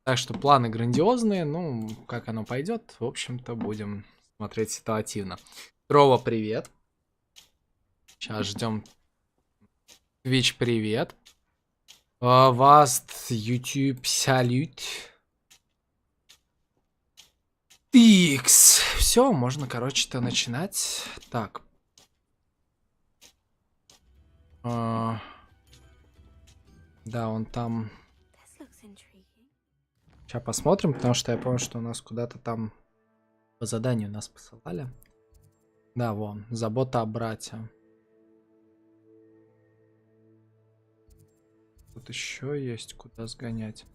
Так что планы грандиозные, ну, как оно пойдет, в общем-то, будем смотреть ситуативно. Трова, привет. Сейчас ждем. Twitch, привет. Васт, YouTube, салют. Тикс. Все, можно, короче-то, начинать. Так. Да, он там... Сейчас посмотрим, потому что я помню, что у нас куда-то там по заданию нас посылали. Да, вон, забота о брате. Тут еще есть куда сгонять.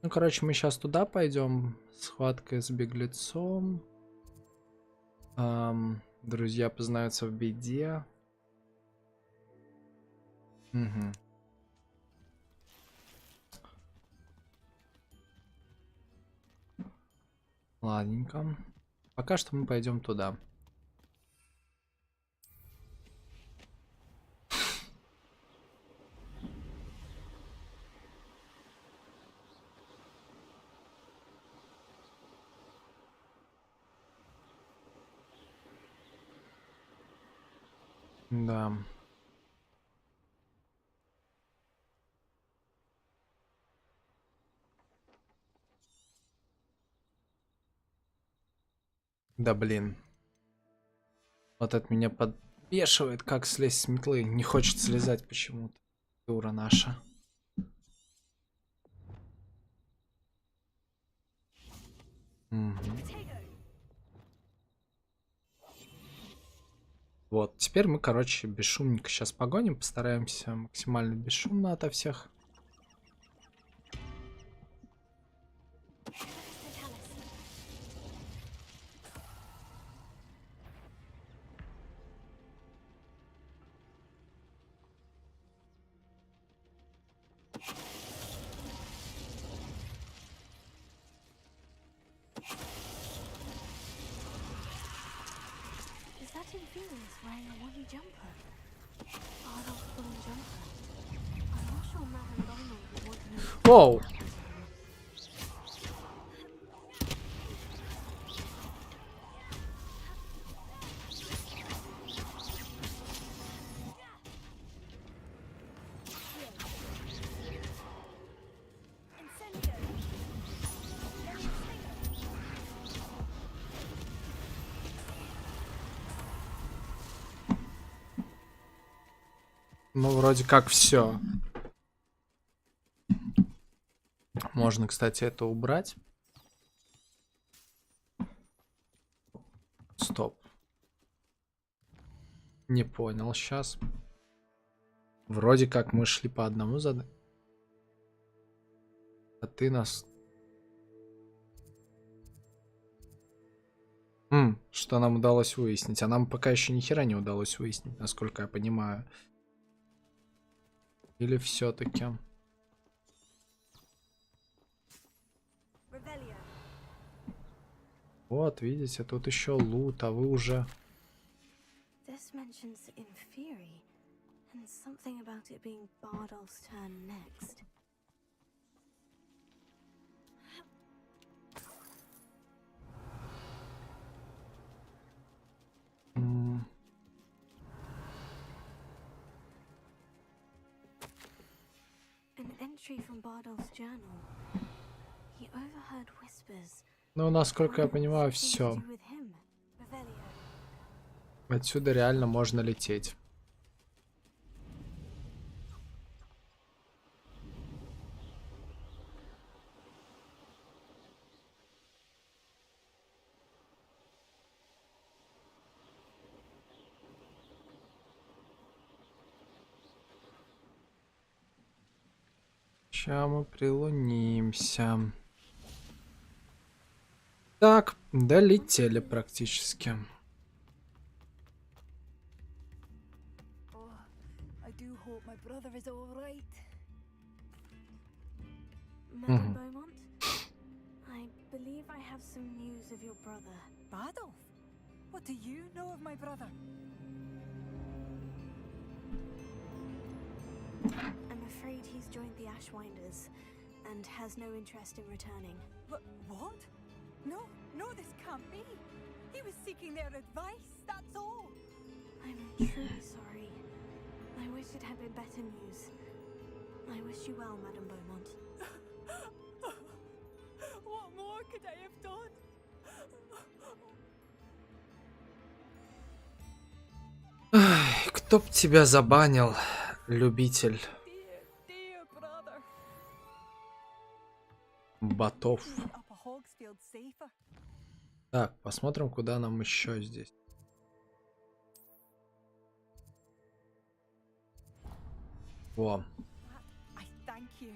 Ну, короче, мы сейчас туда пойдем. Схватка с беглецом. Друзья познаются в беде. Угу. Ладненько. Пока что мы пойдем туда. Да. Да блин. Вот это меня подбешивает, как слезть с метлы. Не хочет слезать почему-то. Дура наша. Угу. Вот, теперь мы, короче, бесшумненько сейчас погоним. Постараемся максимально бесшумно ото всех. Воу! Ну, вроде как все. Можно, кстати, это убрать. Стоп. Не понял сейчас. Вроде как мы шли по одному заданию. А ты нас... Что нам удалось выяснить? А нам пока еще ни хера не удалось выяснить, насколько я понимаю. Или все-таки... Вот, видите, тут еще лут, а вы уже... Ну, насколько я понимаю, все. Отсюда реально можно лететь. Сейчас мы прилунимся. Так, долетели практически. Мгм. and has no interest in returning. What? No, this can't be. He was seeking their advice, that's all. I'm truly sorry. I wish it had been better news. I wish you well, Madame Beaumont. What more could I have done? Ай, кто б тебя забанил, любитель Dear brother. ботов. Up a Hogsfield safer. Так, посмотрим, куда нам еще здесь. Во. I thank you.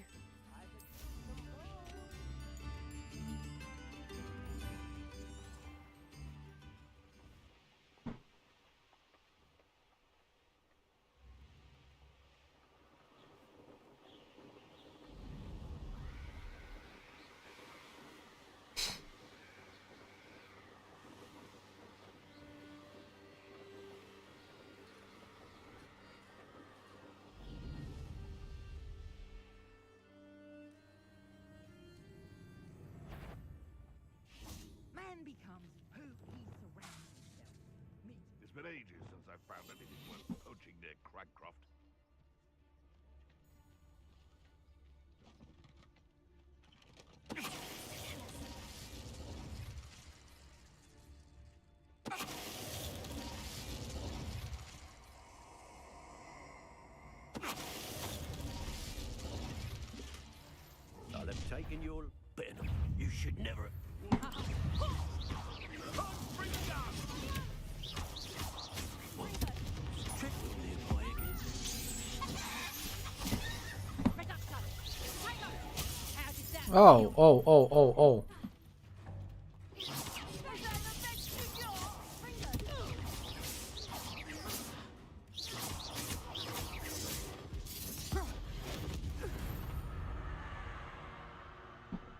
Man becomes who he surrounds himself. It's been ages since I've found anything worth poaching near Cragcroft. I'll have taken your venom. You should never. Оу, оу, оу, оу, оу.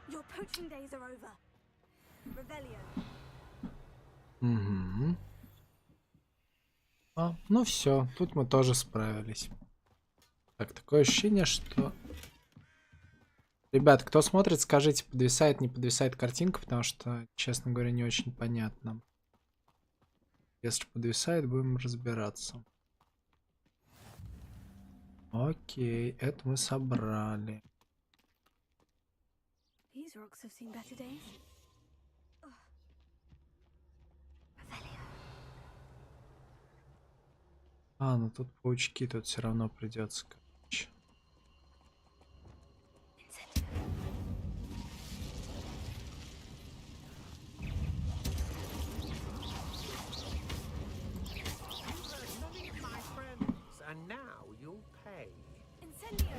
Your poaching days are over. Revelio. Угу. А, ну все, тут мы тоже справились. Так, такое ощущение, что... Ребят, кто смотрит, скажите, подвисает, не подвисает картинка, потому что, честно говоря, не очень понятно. Если подвисает, будем разбираться. Окей, это мы собрали. These rocks have seen better days. Revelio. А, ну тут паучки, тут все равно придется, короче. My friends, and now you'll pay. Incendio.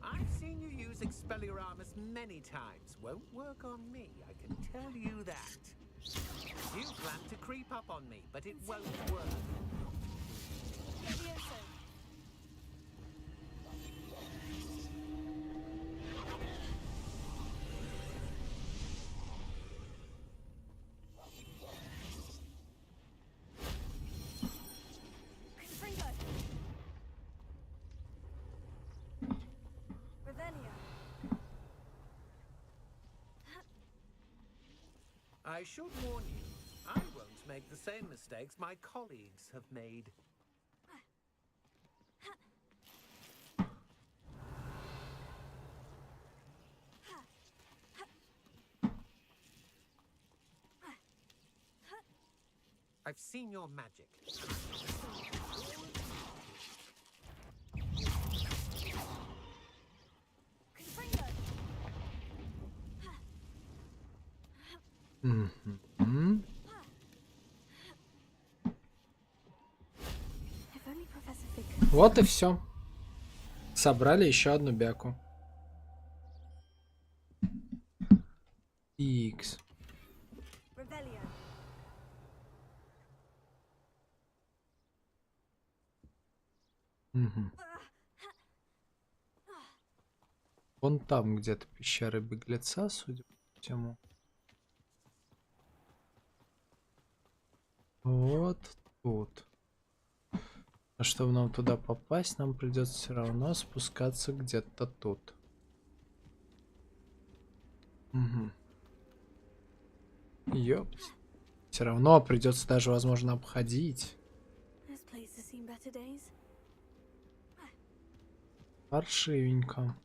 I've seen you use Expelliarmus many times. Won't work on me, I can tell you that. You plan to creep up on me, but it won't work. Levioso. Confringo. Revelio. I should warn you, I won't make the same mistakes my colleagues have made. I've seen your magic. Confringo. Мгм. If only Professor Fig. Вот и все. Собрали еще одну бяку. Икс. Revelio. Мгм. Вон там где-то пещера беглеца, судя по всему. Вот тут. А чтобы нам туда попасть, нам придется все равно спускаться где-то тут. Угу. Ёпс. Все равно придется даже, возможно, обходить. This place has seen better days. Паршивенько.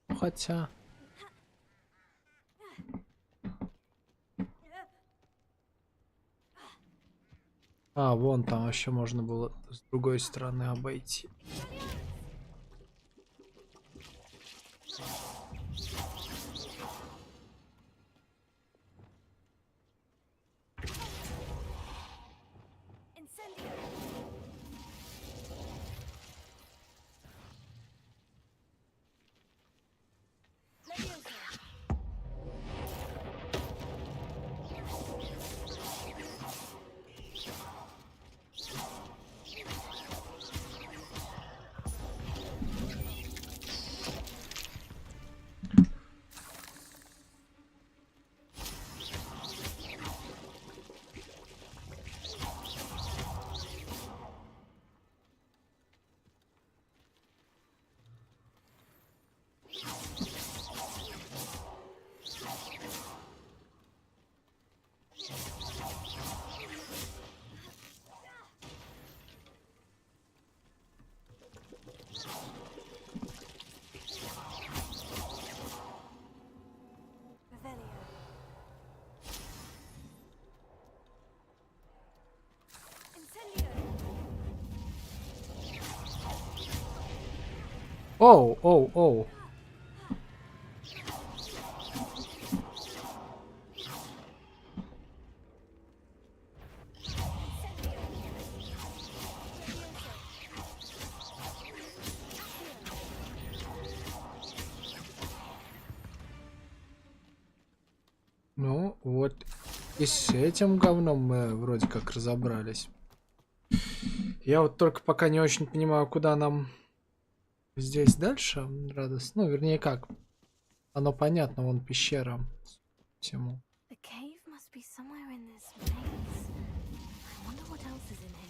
Ну, хотя... А, вон там вообще можно было с другой стороны обойти. Оу, оу, оу. Ну, вот и с этим говном мы вроде как разобрались. Я вот только пока не очень понимаю, куда нам здесь дальше радостно. Ну, вернее, как. Оно понятно, вон пещера. Всему. The cave must be somewhere in this maze. I wonder what else is in here.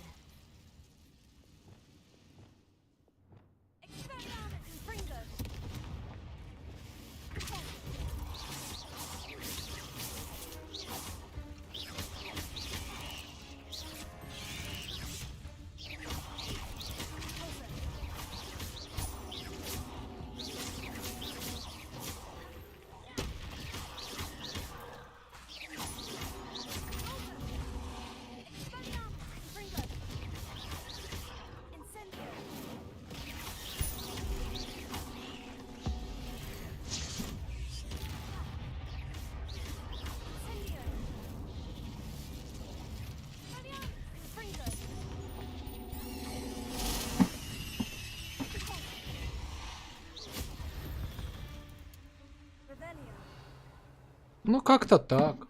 Ну, как-то так.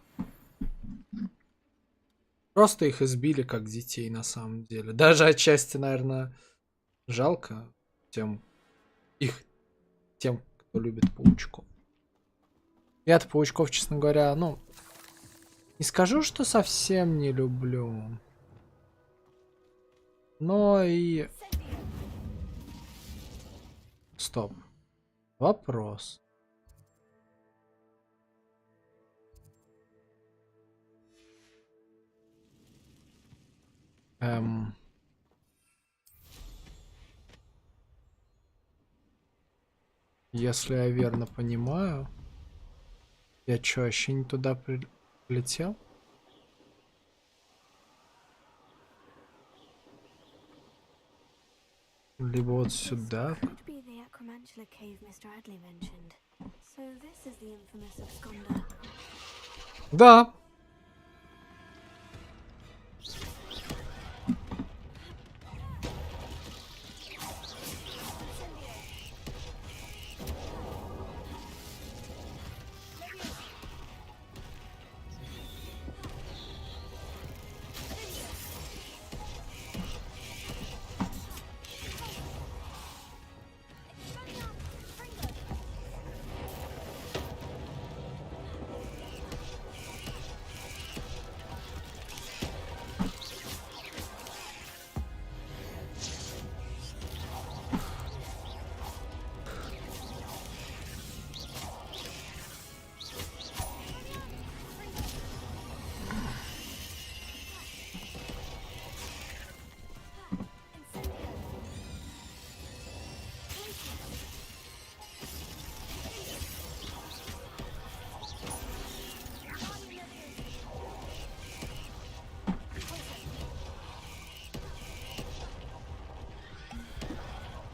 Просто их избили как детей, на самом деле. Даже отчасти, наверное, жалко тем, кто любит паучков. Я-то паучков, честно говоря, ну, не скажу, что совсем не люблю. Но и... Стоп. Вопрос. Если я верно понимаю, я чё, вообще не туда прилетел? Либо вот сюда. Да.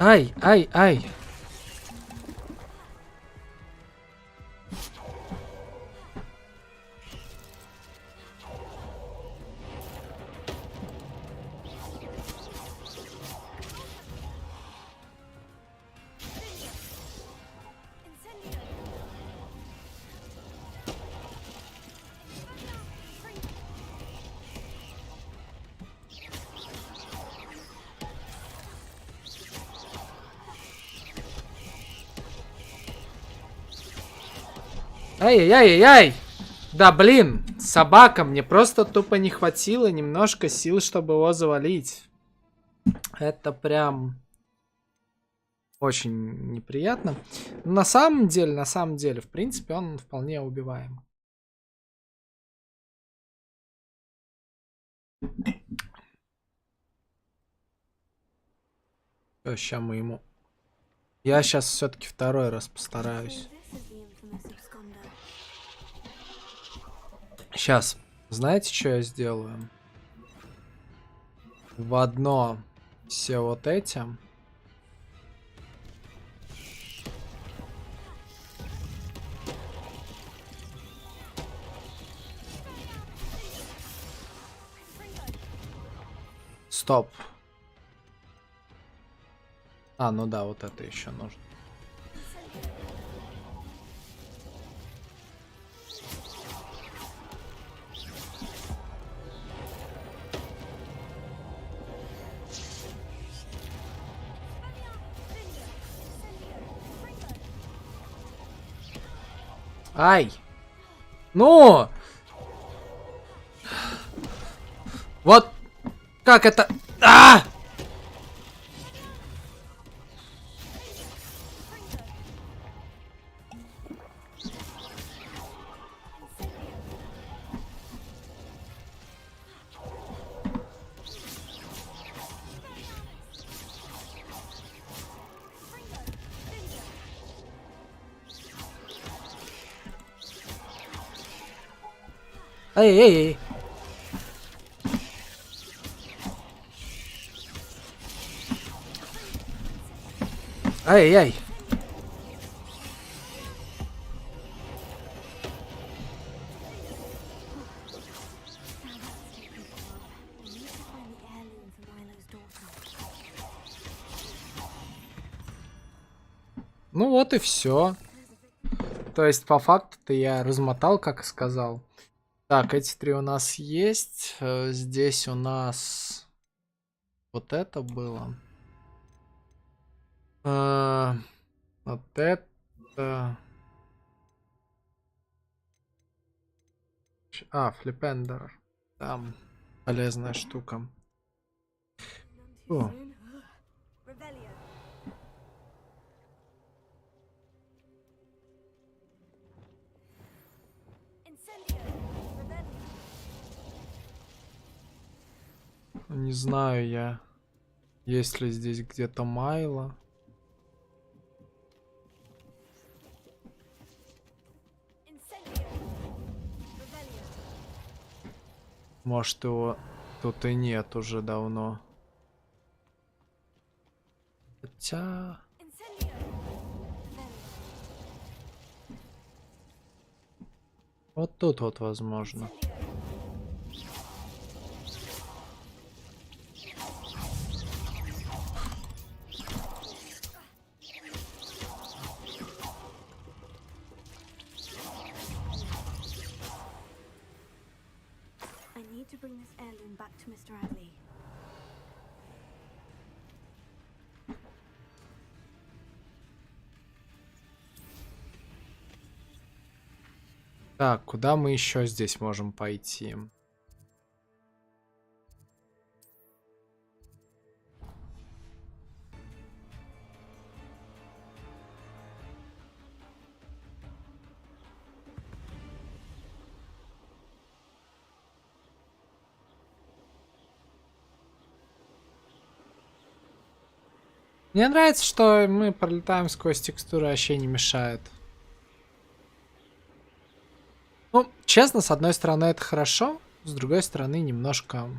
Ай, ай, ай. Ай-яй-яй-яй! Да блин, собака, мне просто тупо не хватило немножко сил, чтобы его завалить. Это прям очень неприятно. Но на самом деле, в принципе, он вполне убиваем. Сейчас мы ему... Я сейчас все-таки второй раз постараюсь. Сейчас. Знаете, что я сделаю? В одно все вот эти. Стоп. А, ну да, вот это еще нужно. Ай! Ну! Вот как это... А! Эй-эй-эй! Ай-яй! Ну вот и все. То есть, по факту-то я размотал, как и сказал. Так, эти три у нас есть. Здесь у нас вот это было. Вот это. А, флипендер. Там полезная штука. О. Не знаю я, есть ли здесь где-то Майло. Может, его тут и нет уже давно. Хотя... Вот тут вот возможно. Так, куда мы еще здесь можем пойти? Мне нравится, что мы пролетаем сквозь текстуры, вообще не мешает. Ну, честно, с одной стороны это хорошо, с другой стороны немножко...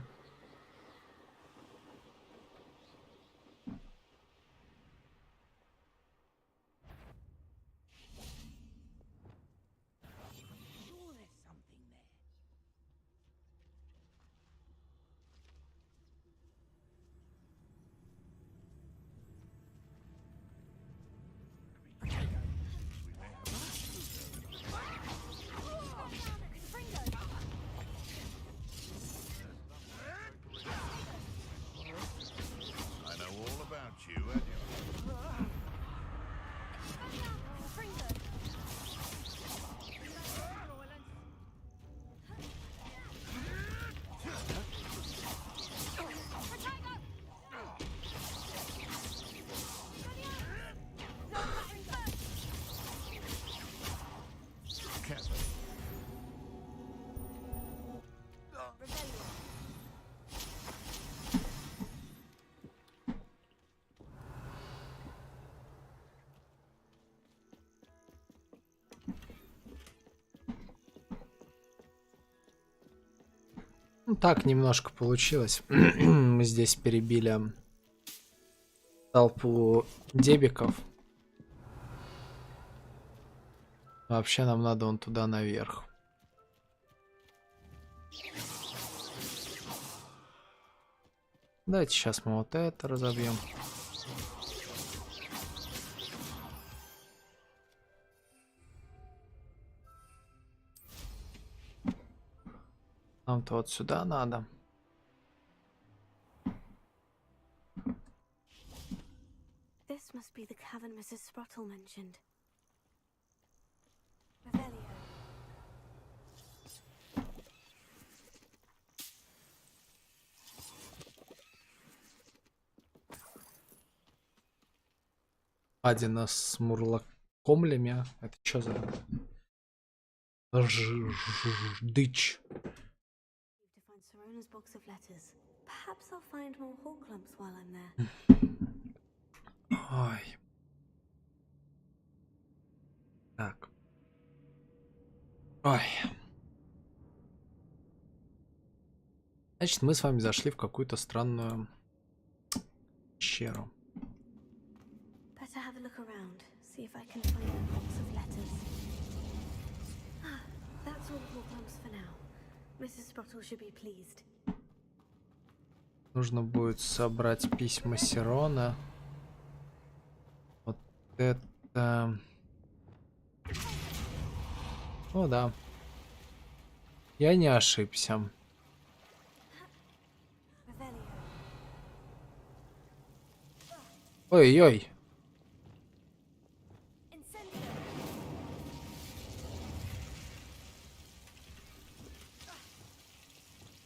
I know all about you, and you. Ну, так немножко получилось. Мы здесь перебили толпу дебиков. Вообще нам надо вон туда наверх. Давайте сейчас мы вот это разобьем. Нам-то вот сюда надо. This must be the cavern Mrs. Sprottle mentioned. Revelio. Адина с мурлокомлями. Это что за... дичь? To find Sorona's box of letters. Perhaps I'll find more Horcrux while I'm there. Ой. Так. Ой. Значит, мы с вами зашли в какую-то странную пещеру. Better have a look around. See if I can find a box of letters. Ah, that's all Horcrux for now. Mrs. Sprottle should be pleased. Нужно будет собрать письма Сирона. Вот это... О, да. Я не ошибся. Revelio. Ой-ой. Incendio.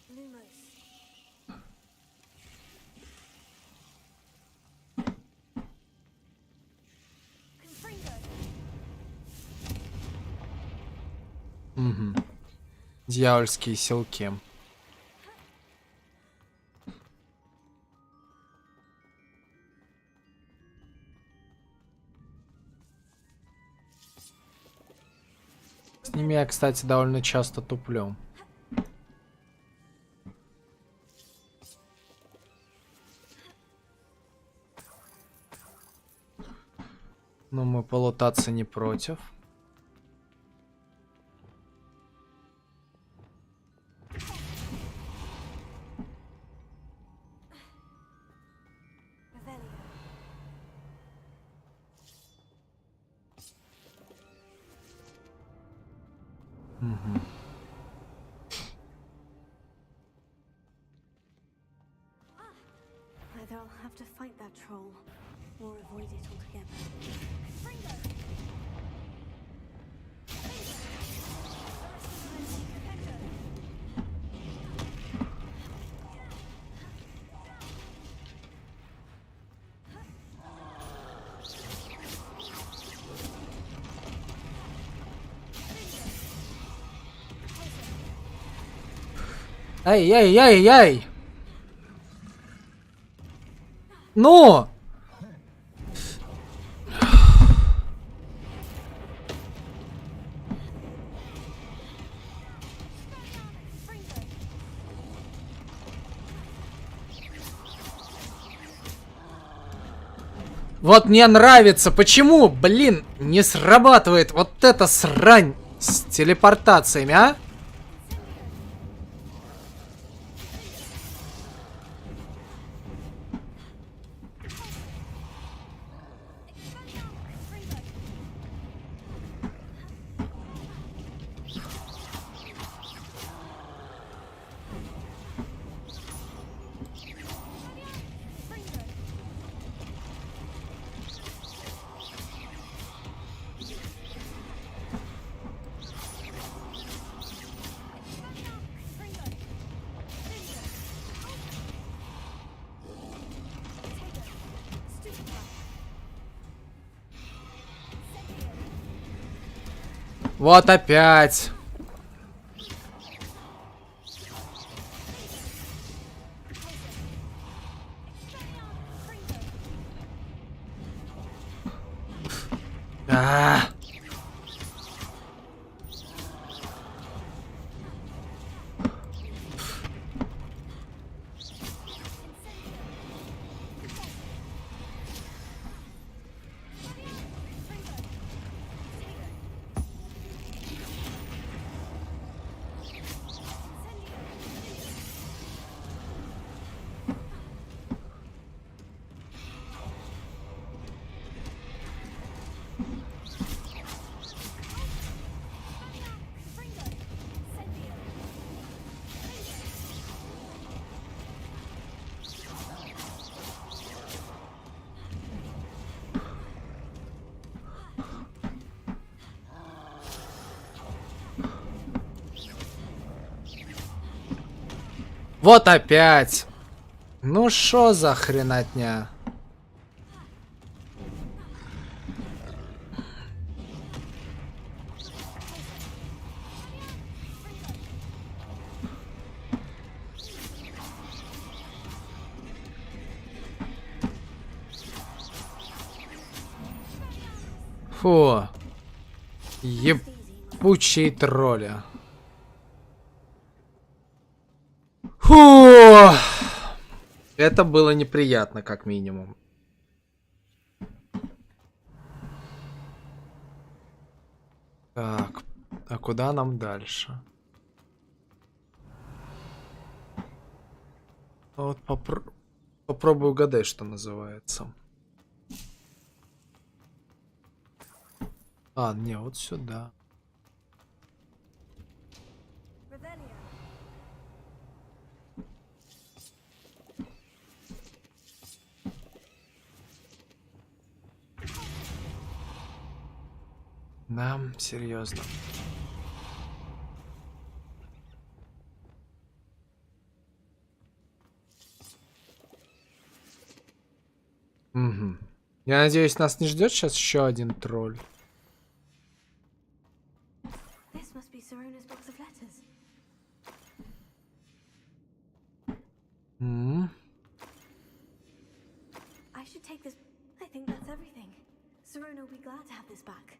Lumos. Confringo. Угу. Дьявольские селки. С ними я, кстати, довольно часто туплю. Но мы полутаться не против. Revelio. Угу. Either I'll have to fight that troll or avoid it altogether. Confringo. Ай-яй-яй-яй! Ну! Вот мне нравится. Почему, блин, не срабатывает вот эта срань с телепортациями, а? Вот опять. А. Вот опять. Ну шо за хренотня? Фу. Ебучие тролли. Фу. Это было неприятно, как минимум. Так, а куда нам дальше? Вот попробую угадать, что называется. А, не, вот сюда. Да, серьезно. Угу. Я надеюсь, нас не ждет сейчас еще один тролль. This must be Serona's box of letters. I should take this. I think that's everything. Serona will be glad to have this back.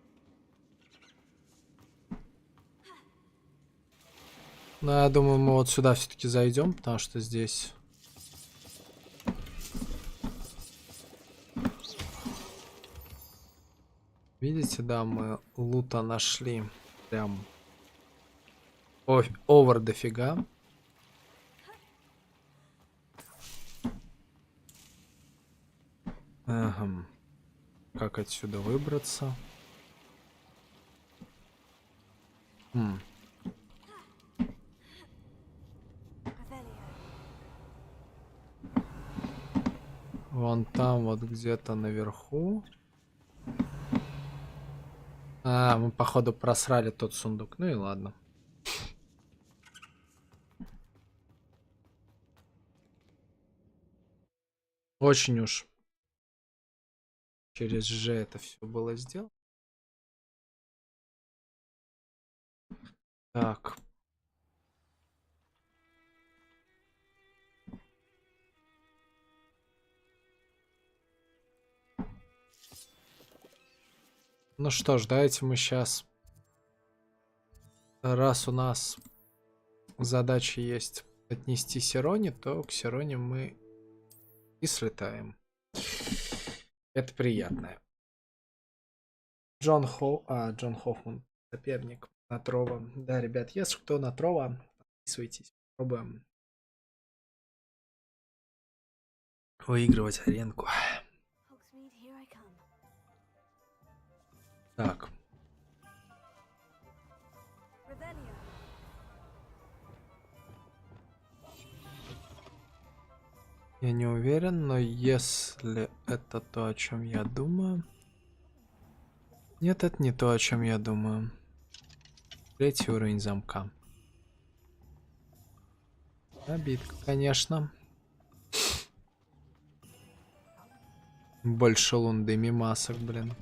Ну, я думаю, мы вот сюда все-таки зайдем, потому что здесь... Видите, да, мы лута нашли. Прям... Овер дофига. Ага. Как отсюда выбраться? Вон там вот где-то наверху. А, мы походу просрали тот сундук. Ну и ладно. Очень уж через Ж это все было сделано. Так. Ну что ж, давайте мы сейчас, раз у нас задача есть отнести Сироне, то к Сироне мы и слетаем. Это приятно. Джон Хоффман, соперник на Трова. Да, ребят, если кто на Трова, подписывайтесь. Пробуем выигрывать аренку. Hogsmeade, here I come. Так, Revelio. я не уверен, но если это то, о чем я думаю... Нет, это не то, о чем я думаю. 3-й уровень замка. Обидка, конечно. Больше лунды мимасок, блин.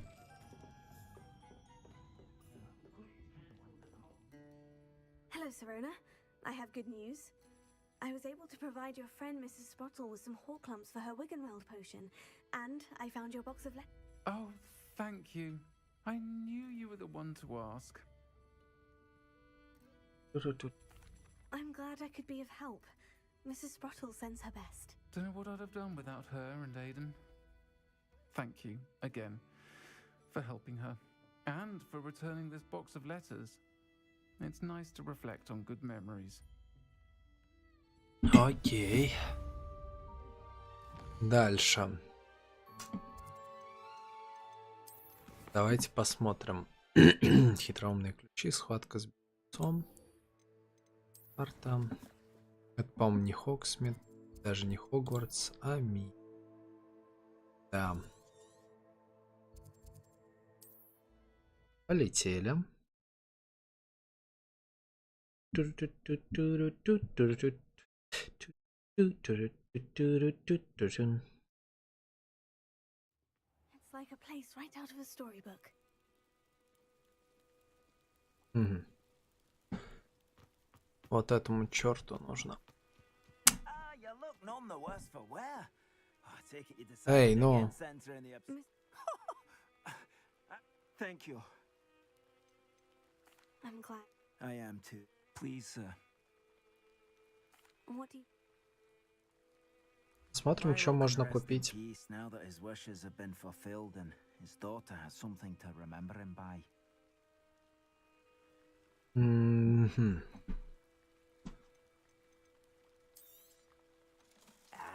Hello, Serona. I have good news. I was able to provide your friend Mrs. Sprottle with some Horklumps for her Wiggenweld potion, and I found your box of letters. Oh, thank you. I knew you were the one to ask. I'm glad I could be of help. Mrs. Sprottle sends her best. Don't know what I'd have done without her and Aiden. Thank you, again, for helping her, and for returning this box of letters. It's nice to reflect on good memories. Окей. Дальше. Давайте посмотрим. Хитроумные ключи, схватка с беглецом. Карта. Это, по-моему, не Хогсмит, даже не Хогвартс, а Ми. Да. Полетели. It's like a place right out of a storybook. Мгм. Вот этому черту нужно. Эй, ну. Thank you. I'm glad. I am too. Please, sir. What do you... Смотрим, что можно купить. Now that his wishes have been fulfilled and his daughter has something to remember him by. Мгм.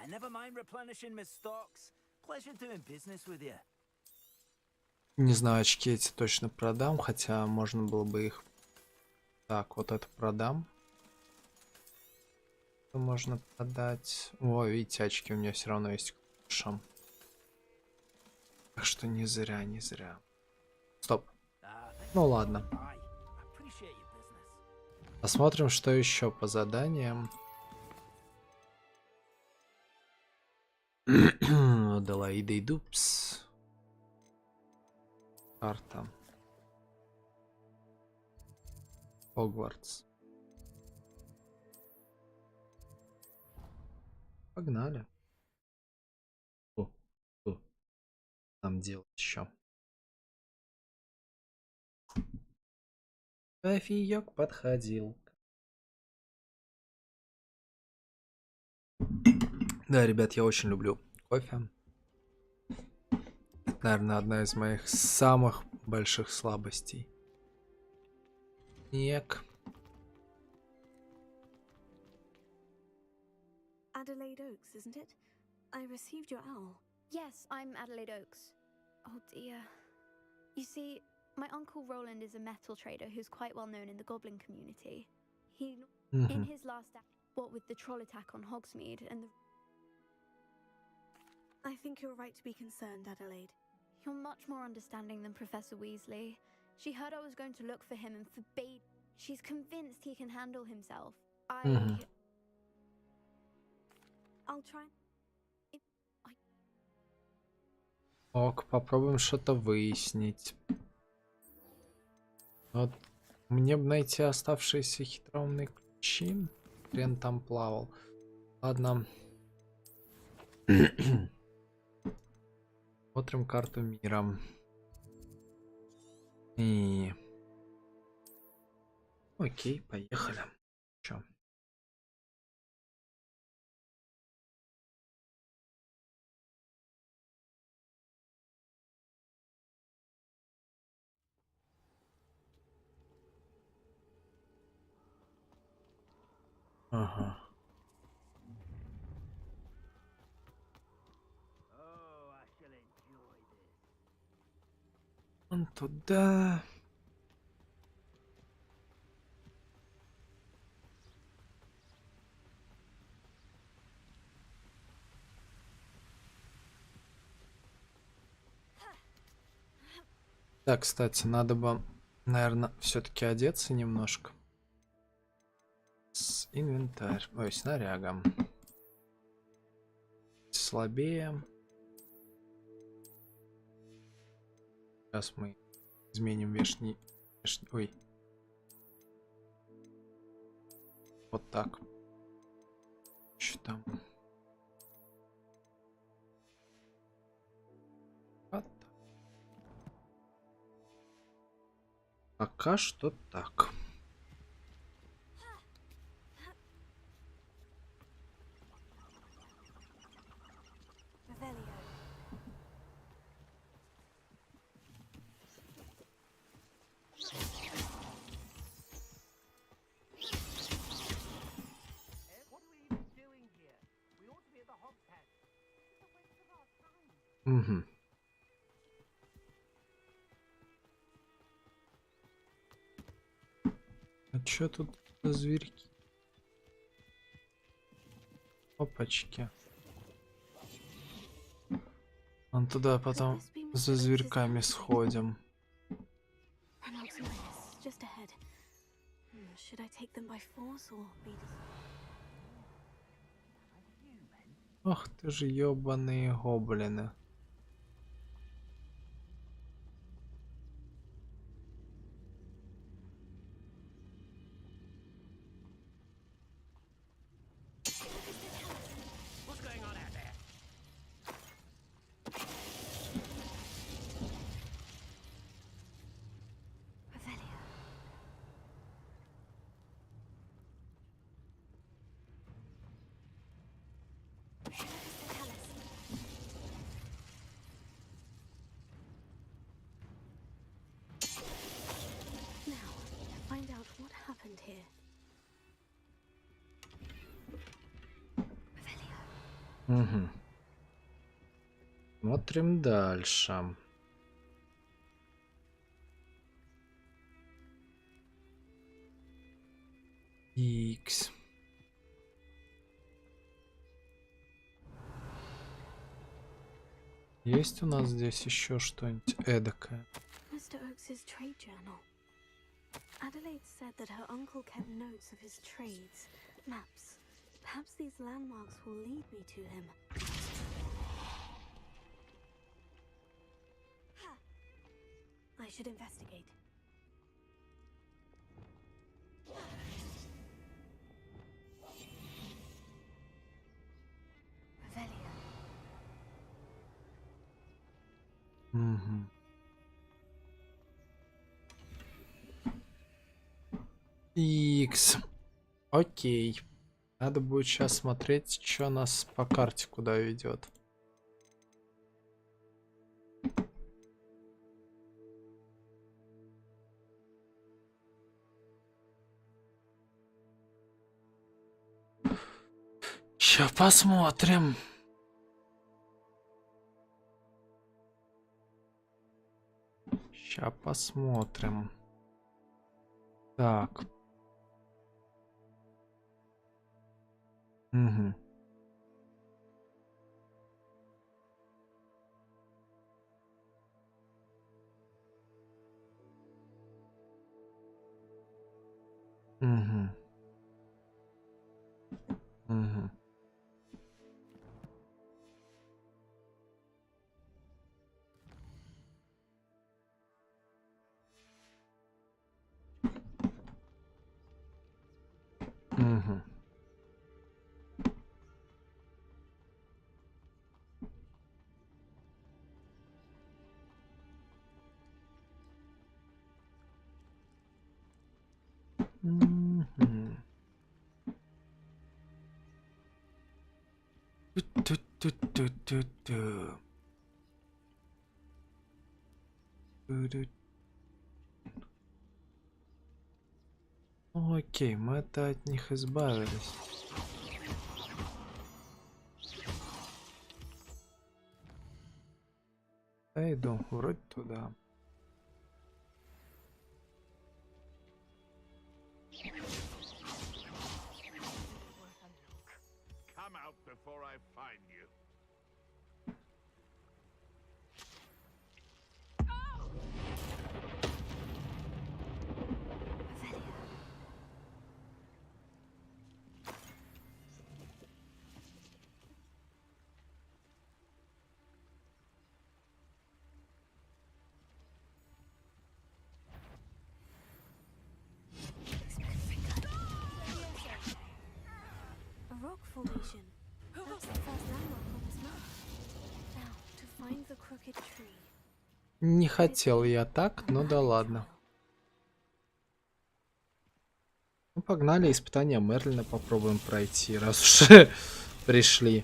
Never mind replenishing my stocks. Pleasure doing business with you. Не знаю, очки эти точно продам, хотя можно было бы их... Так, вот это продам. Это можно продать. О, видите, очки у меня все равно есть кушам. Так что не зря, не зря. Стоп. Ну ладно. Посмотрим, что еще по заданиям. Аделаида и Дупс. Карта. Хогвартс. Погнали. Что нам делать еще? Кофеек подходил. Да, ребят, я очень люблю кофе. Это, наверное, одна из моих самых больших слабостей. Снег. Adelaide Oaks, isn't it? I received your owl. Yes, I'm Adelaide Oaks. Oh dear. You see, my uncle Roland is a metal trader who's quite well known in the goblin community. He, in his last act, what with the troll attack on Hogsmeade and the... I think you're right to be concerned, Adelaide. You're much more understanding than Professor Weasley. She heard I was going to look for him and forbade... She's convinced he can handle himself. I'll try... Ок, попробуем что-то выяснить. Вот мне бы найти оставшиеся хитроумные ключи. Хрен там плавал. Ладно. Смотрим карту мира. И... Окей, поехали. Чё? Ага. Он туда. Так, кстати, надо бы, наверное, все-таки одеться немножко. С инвентарь. Ой, снарягом. Слабее. Сейчас мы изменим ой. Вот так. Что там? Вот так. Пока что так. Угу. А чё тут за зверьки? Опачки. Вон туда потом за зверьками сходим. Ах ты же ёбаные гоблины. Угу. Смотрим дальше. Икс. Есть у нас здесь еще что-нибудь эдакое? Adelaide said that her uncle kept notes of his trades, maps. Perhaps these landmarks will lead me to him. I should investigate. Revelia. Угу. Икс. Окей. Надо будет сейчас смотреть, что нас по карте куда ведет. Сейчас посмотрим. Сейчас посмотрим. Так. Угу. Угу. Угу. Угу. Ту-ту-ту-ту-ту-ту. О, Окей, мы-то от них избавились. Я иду вроде туда. Come out before I find you. A rock formation. That's the first landmark on this map. Now, to find the crooked tree. Не хотел я так, но да ладно. Ну, погнали, испытания Мерлина попробуем пройти, раз уж пришли.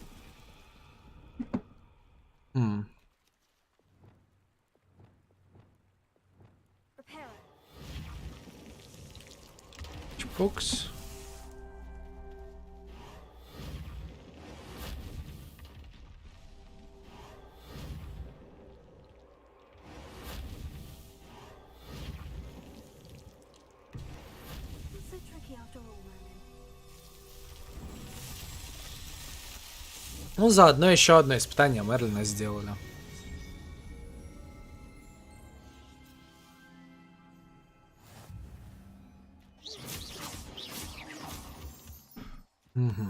Чпокс. Not so tricky after all, Merlin. Ну, заодно еще одно испытание Мерлина сделали. Угу.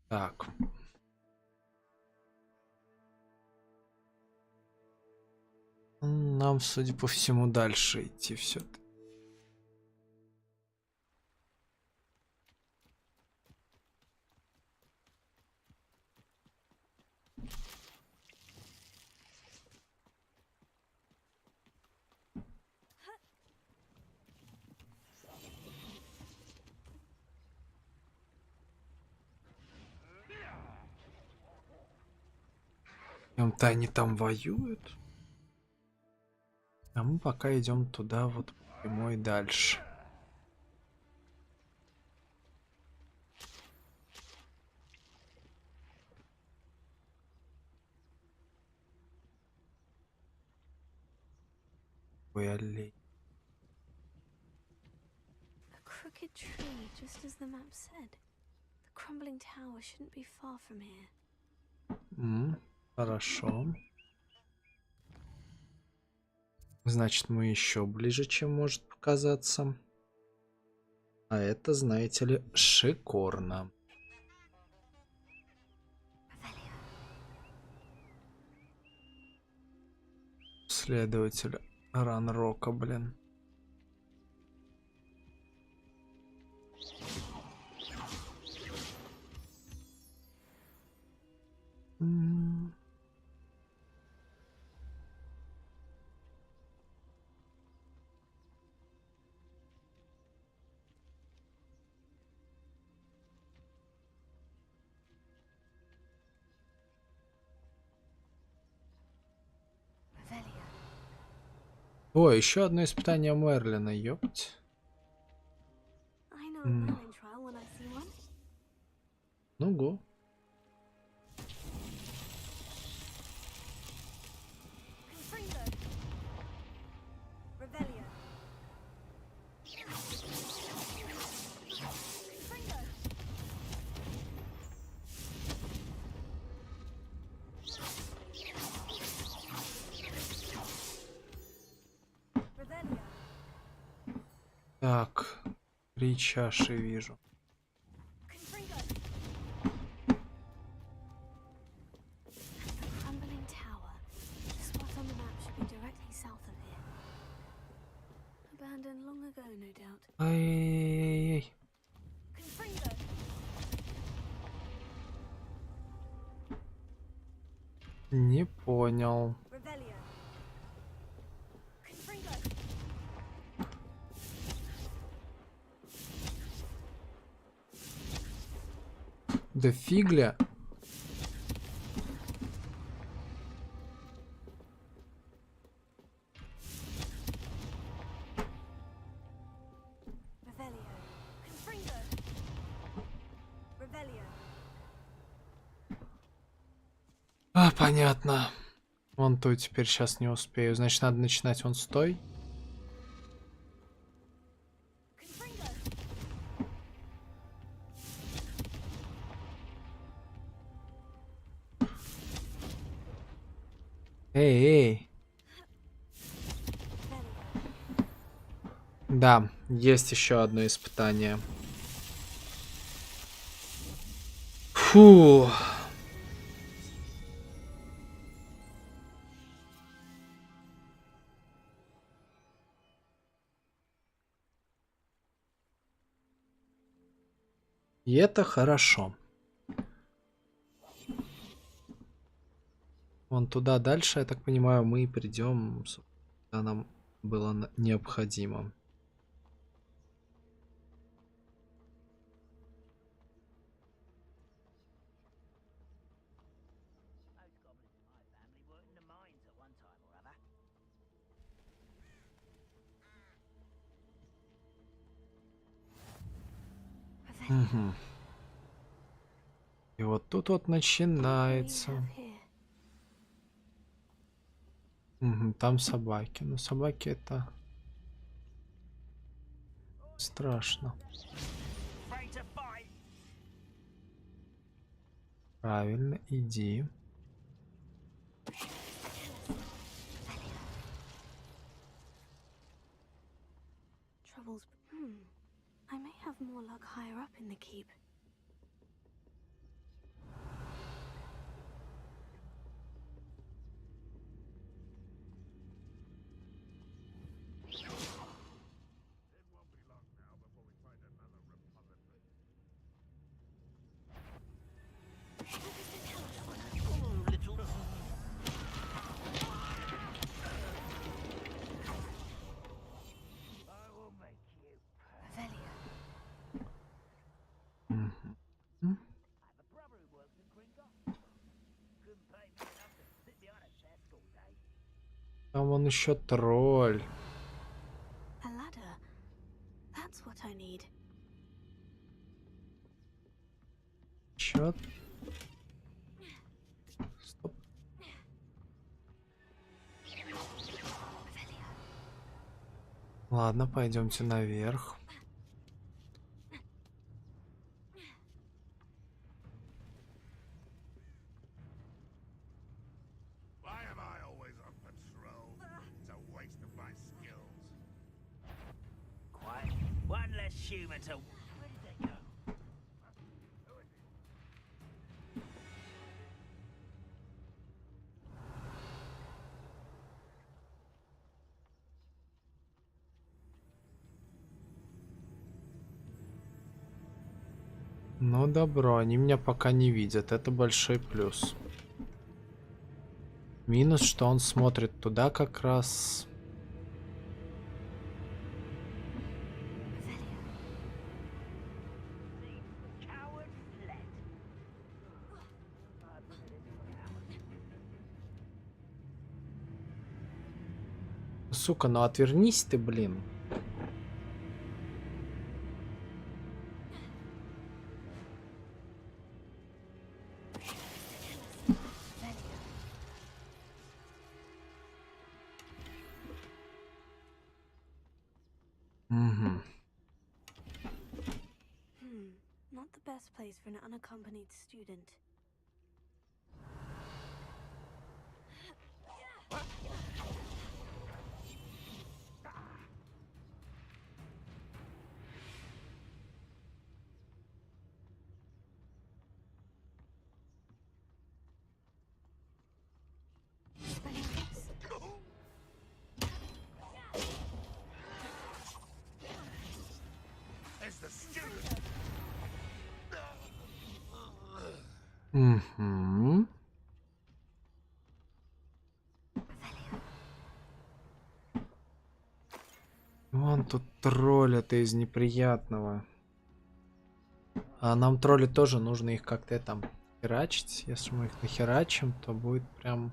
Так. Нам, судя по всему, дальше идти все-таки. Прям-то они там воюют. А мы пока идем туда вот прямой дальше. Ой, аллей. A crooked tree, just as the map said. The crumbling tower shouldn't be far from here. Хорошо. Значит, мы еще ближе, чем может показаться. А это, знаете ли, шикарно. Следователь Ранрока, блин. О, еще одно испытание Мерлина, ёпть. I know a Merlin trial when I see one. Ну го. Confringo. Revelio. Confringo. Revelio. Так, 3 чаши вижу. Confringo. The crumbling tower. The spot on the map should be directly south of here. Abandoned long ago, no doubt. Ай-яй-яй. Confringo. Не понял. Revelio. Confringo. Да фигля. понятно. Вон той теперь сейчас не успею. Значит, надо начинать вон с той. Эй, эй. Да, есть еще одно испытание. Фу. И это хорошо. Вон туда дальше, я так понимаю, мы и придем, куда нам было необходимо. Угу. И вот тут вот начинается. Угу, там собаки. Но собаки это страшно. Правильно, иди. I may have more luck higher up in the keep. Там вон еще тролль. A ladder. That's what I need. Чё? Стоп. Ладно, пойдемте наверх. Why am I always on patrol? It's a waste of my skills. Quiet. One less human to... Where did they go? Ну добро, они меня пока не видят. Это большой плюс. Минус, что он смотрит туда как раз. Сука, ну отвернись ты, блин. Угу. Not the best place for an unaccompanied student. It's the student. Угу. Вон тут тролль, это из неприятного. А нам тролли тоже нужно их как-то там херачить. Если мы их нахерачим, то будет прям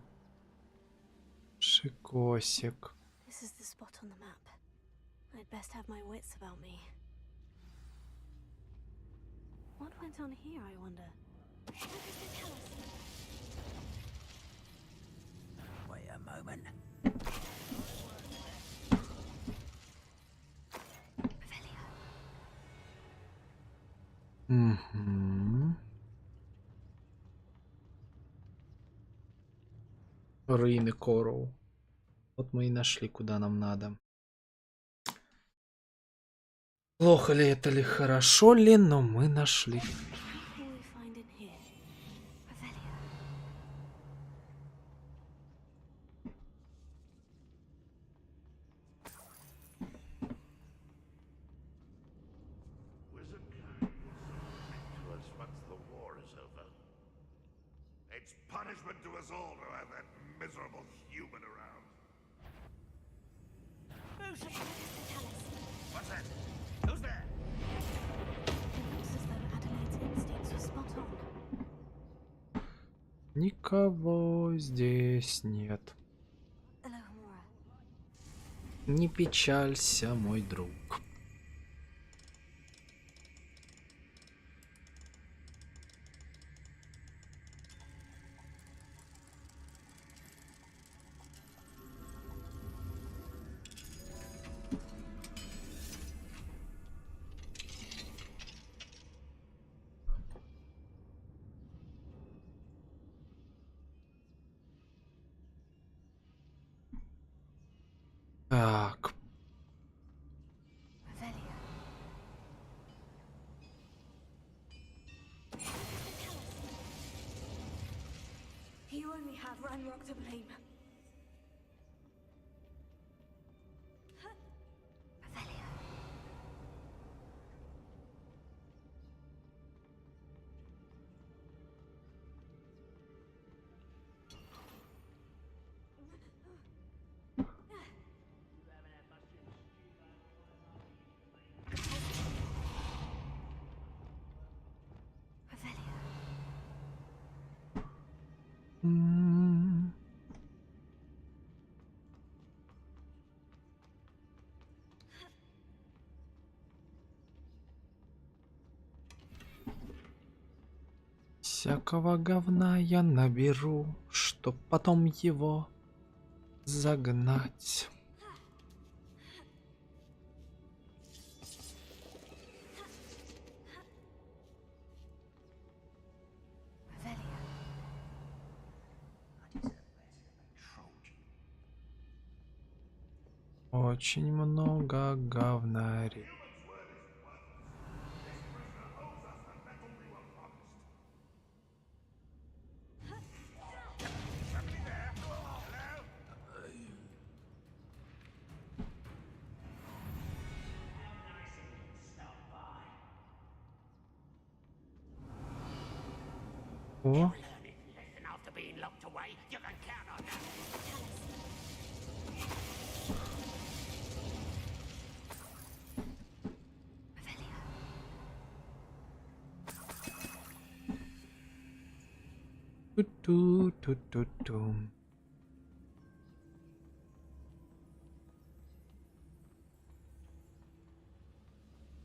шикосик. This is the spot on the map. I'd best have my wits about me. What went on here, I wonder? moment. Угу. Руины Короу. Вот мы и нашли, куда нам надо. Плохо ли это ли, хорошо ли, но мы нашли. What will we find in here? Revelio. Wizard kind will to us once the war is over. It's punishment to us all to have that miserable human around. What's that? Who's there? It looks as though Adelaide's instincts were spot on. Никого здесь нет. Hello, Hamura. Не печалься, мой друг. Так. Revelio. You only have Ranrock to blame. Revelio. Revelio. М. Всякого говна я наберу, чтоб потом его загнать. Revelio. Очень много говнарей. О, Listen, after being locked away, you can count on that. Revelio. ту-ту-ту-ту-ту.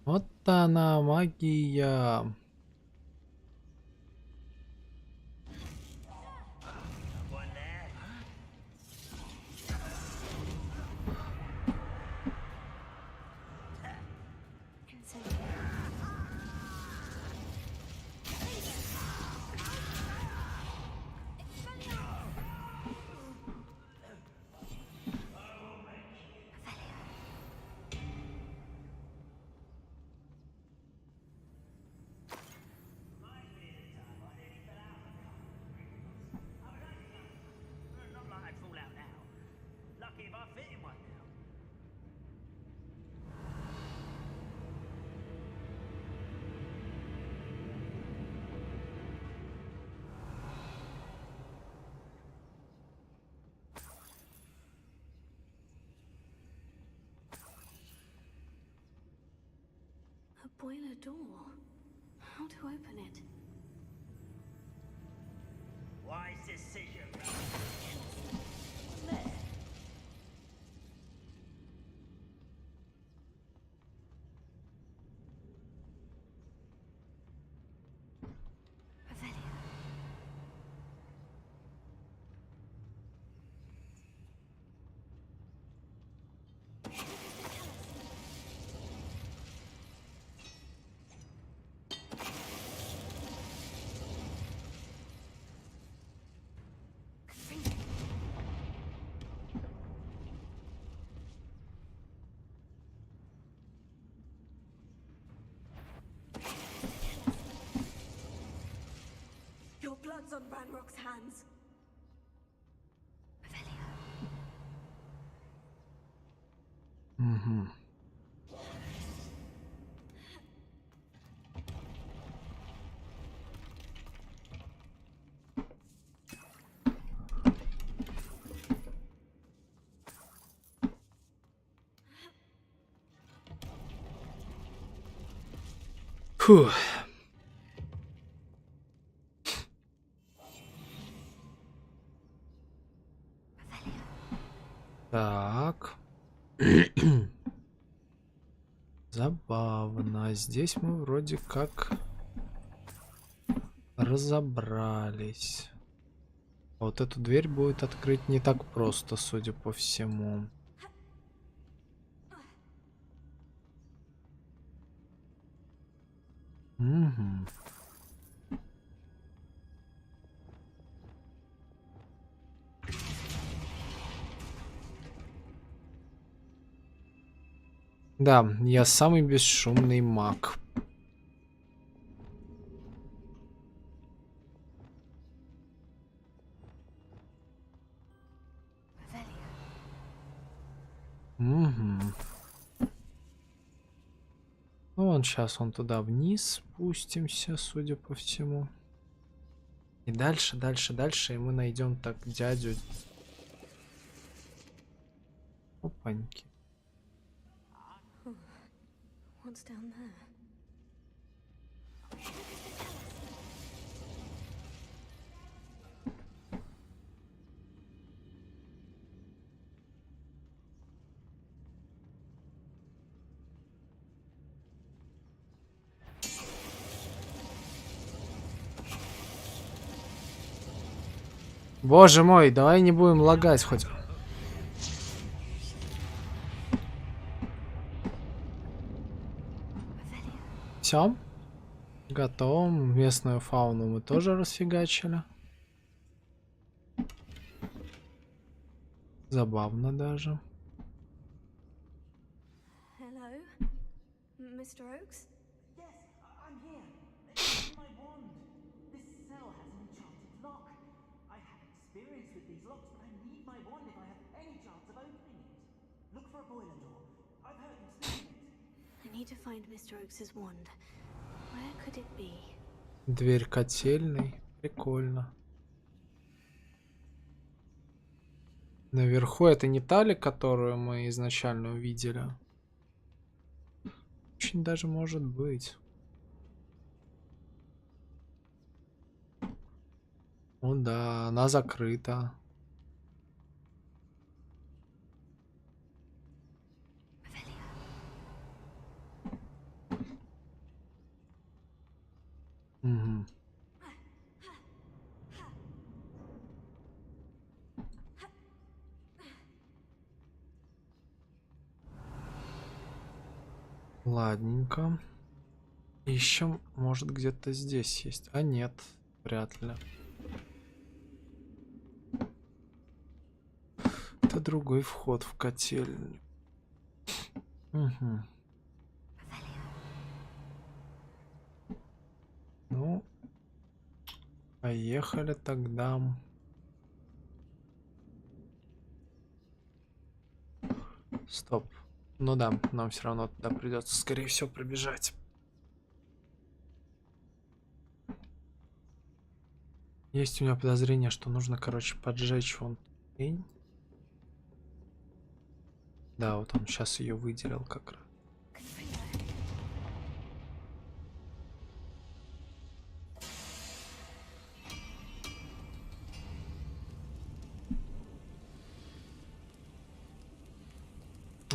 Вот она, магия. Not like I'd fall out now. Lucky if I fit in one now. A boiler door. How to open it? Wise decision. Revelio. Rock's hands. Угу. Фух. Так. Забавно. Здесь мы вроде как разобрались. А вот эту дверь будет открыть не так просто, судя по всему. Угу. Да, я самый бесшумный маг. Угу. Ну, вон сейчас он туда вниз спустимся, судя по всему. И дальше, дальше, и мы найдем так дядю. Опаньки. What's down there? Боже мой, давай не будем лагать хоть. Все. Готово. Местную фауну мы тоже расфигачили. Забавно даже. Hello, Mr. Oakes? Yes, I'm here. It's my wand. This cell has an enchanted lock. I have experience with these locks, but I need my wand if I have any chance of opening it. Look for a boiler door. I've heard him speak it. I need to find Mr. Oakes' wand. Where could it be? Дверь котельной. Прикольно. Наверху это не та ли, которую мы изначально увидели? Очень даже может быть. О да, она закрыта. Угу. Ладненько. Еще, может, где-то здесь есть. А нет, вряд ли. Это другой вход в котельню. Угу. Ну, поехали тогда. Стоп. Ну да, нам все равно туда придется, скорее всего, пробежать. Есть у меня подозрение, что нужно, короче, поджечь вон тень. Да, вот он сейчас ее выделил как раз.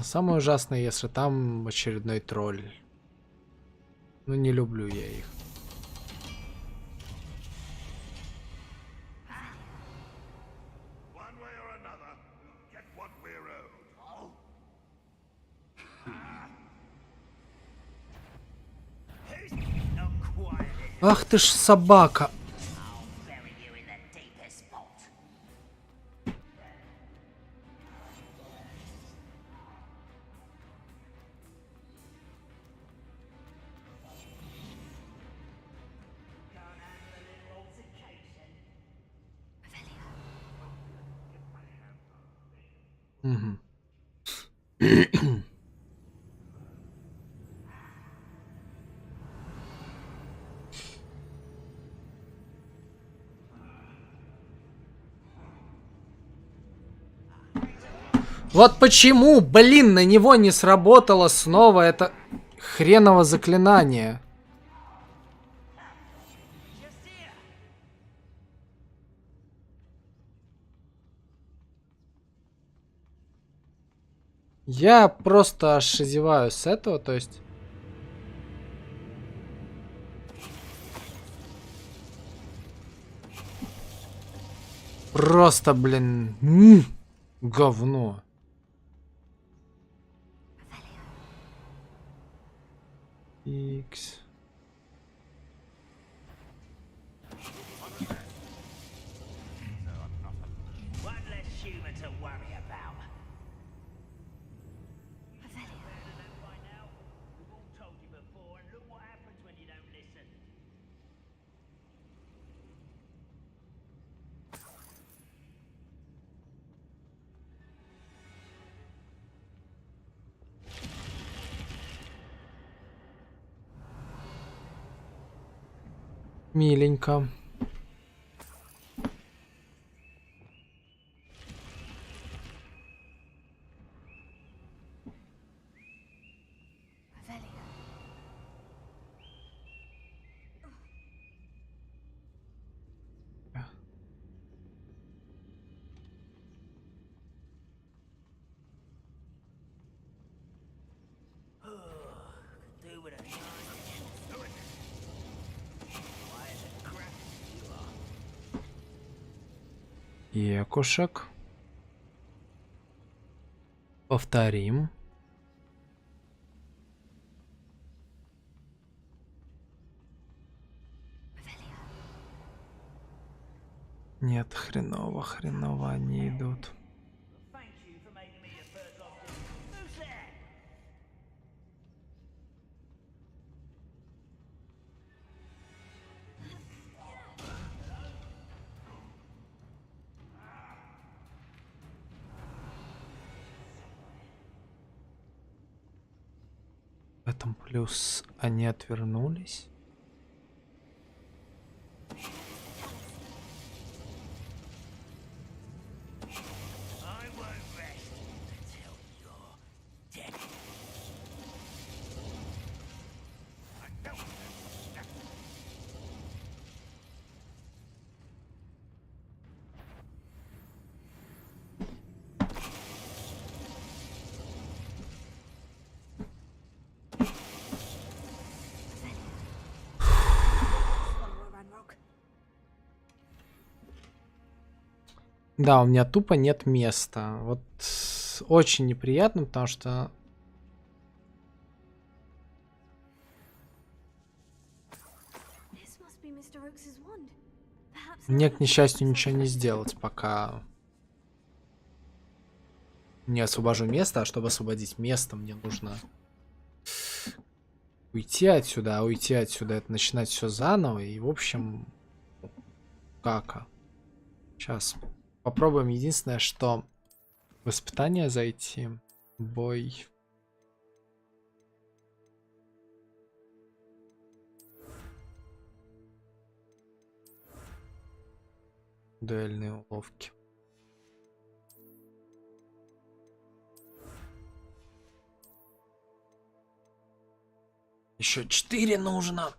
Самое ужасное, если там очередной тролль. Ну, не люблю я их. Ах ты ж собака! Мгм. Вот почему, блин, на него не сработало снова это хреново заклинание. Я просто аж озеваю с этого, то есть... Просто, блин, говно. Икс. One less human to worry about. By now, we've all told you before, and look what happens when you don't listen. Миленько. Do with a Why is it crap you are? Екушек. Повторим. Нет, хреново, хреново они идут. Thank you for making me your first officer. Who's there? В этом плюс они отвернулись. I won't rest until you're dead. Да, у меня тупо нет места. Вот очень неприятно, потому что This must be Mr. Oakes's wand. Perhaps мне, now к we can несчастью, fix ничего our не resident. сделать, пока не освобожу место. А чтобы освободить место, мне нужно уйти отсюда. А уйти отсюда — это начинать все заново. И, в общем, кака. Сейчас попробуем. Единственное, что в испытание зайти. Бой. Дуэльные уловки. Еще 4 нужно.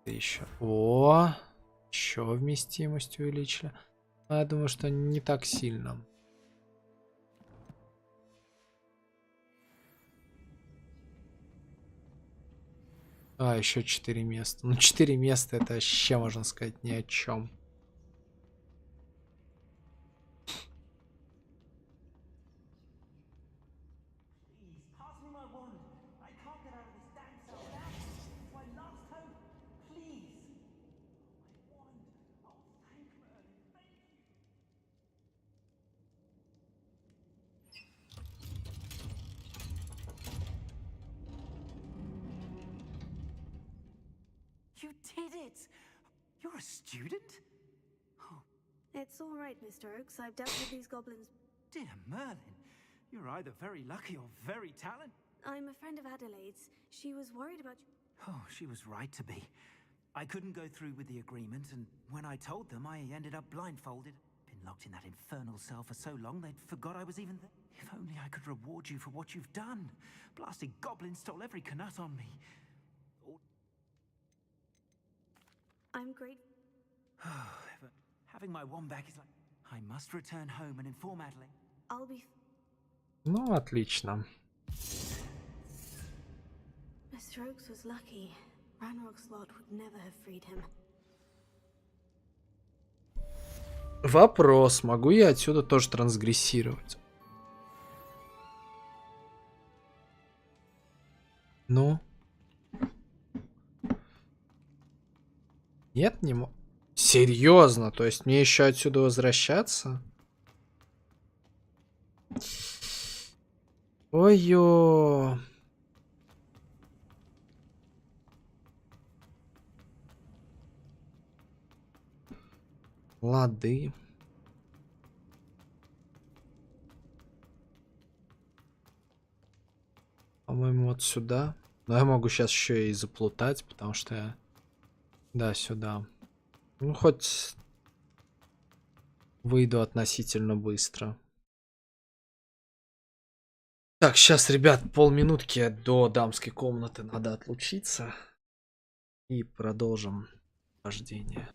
Еще. О, еще вместимость увеличили. Но я думаю, что не так сильно. А, еще 4 места. Ну, 4 места — это вообще, можно сказать, ни о чем. Please, pass me my wand. I can't get out of this damn cell without it. It's my last hope. Please. My wand. Oh, thank Merlin. Thank you. You did it! You're a student? Oh, It's all right, Mr. Oakes. I've dealt with these goblins. Dear Merlin, you're either very lucky or very talented. I'm a friend of Adelaide's. She was worried about you. Oh, she was right to be. I couldn't go through with the agreement, and when I told them, I ended up blindfolded. Been locked in that infernal cell for so long, they'd forgot I was even there. If only I could reward you for what you've done. Blasted goblins stole every canut on me. I'm great. But having my wand back is like... I must return home and inform Adelaide. I'll be... Ну, отлично. Mr. Oakes was lucky. Ranrock's lot would never have freed him. Вопрос, могу я отсюда тоже трансгрессировать? Ну? Нет, не могу. Серьезно? То есть мне еще отсюда возвращаться? Ой-ё. Лады. По-моему, вот сюда. Но я могу сейчас еще и заплутать, потому что я... Да, сюда. Ну, хоть выйду относительно быстро. Так, сейчас, ребят, полминутки до дамской комнаты надо отлучиться. И продолжим хождение.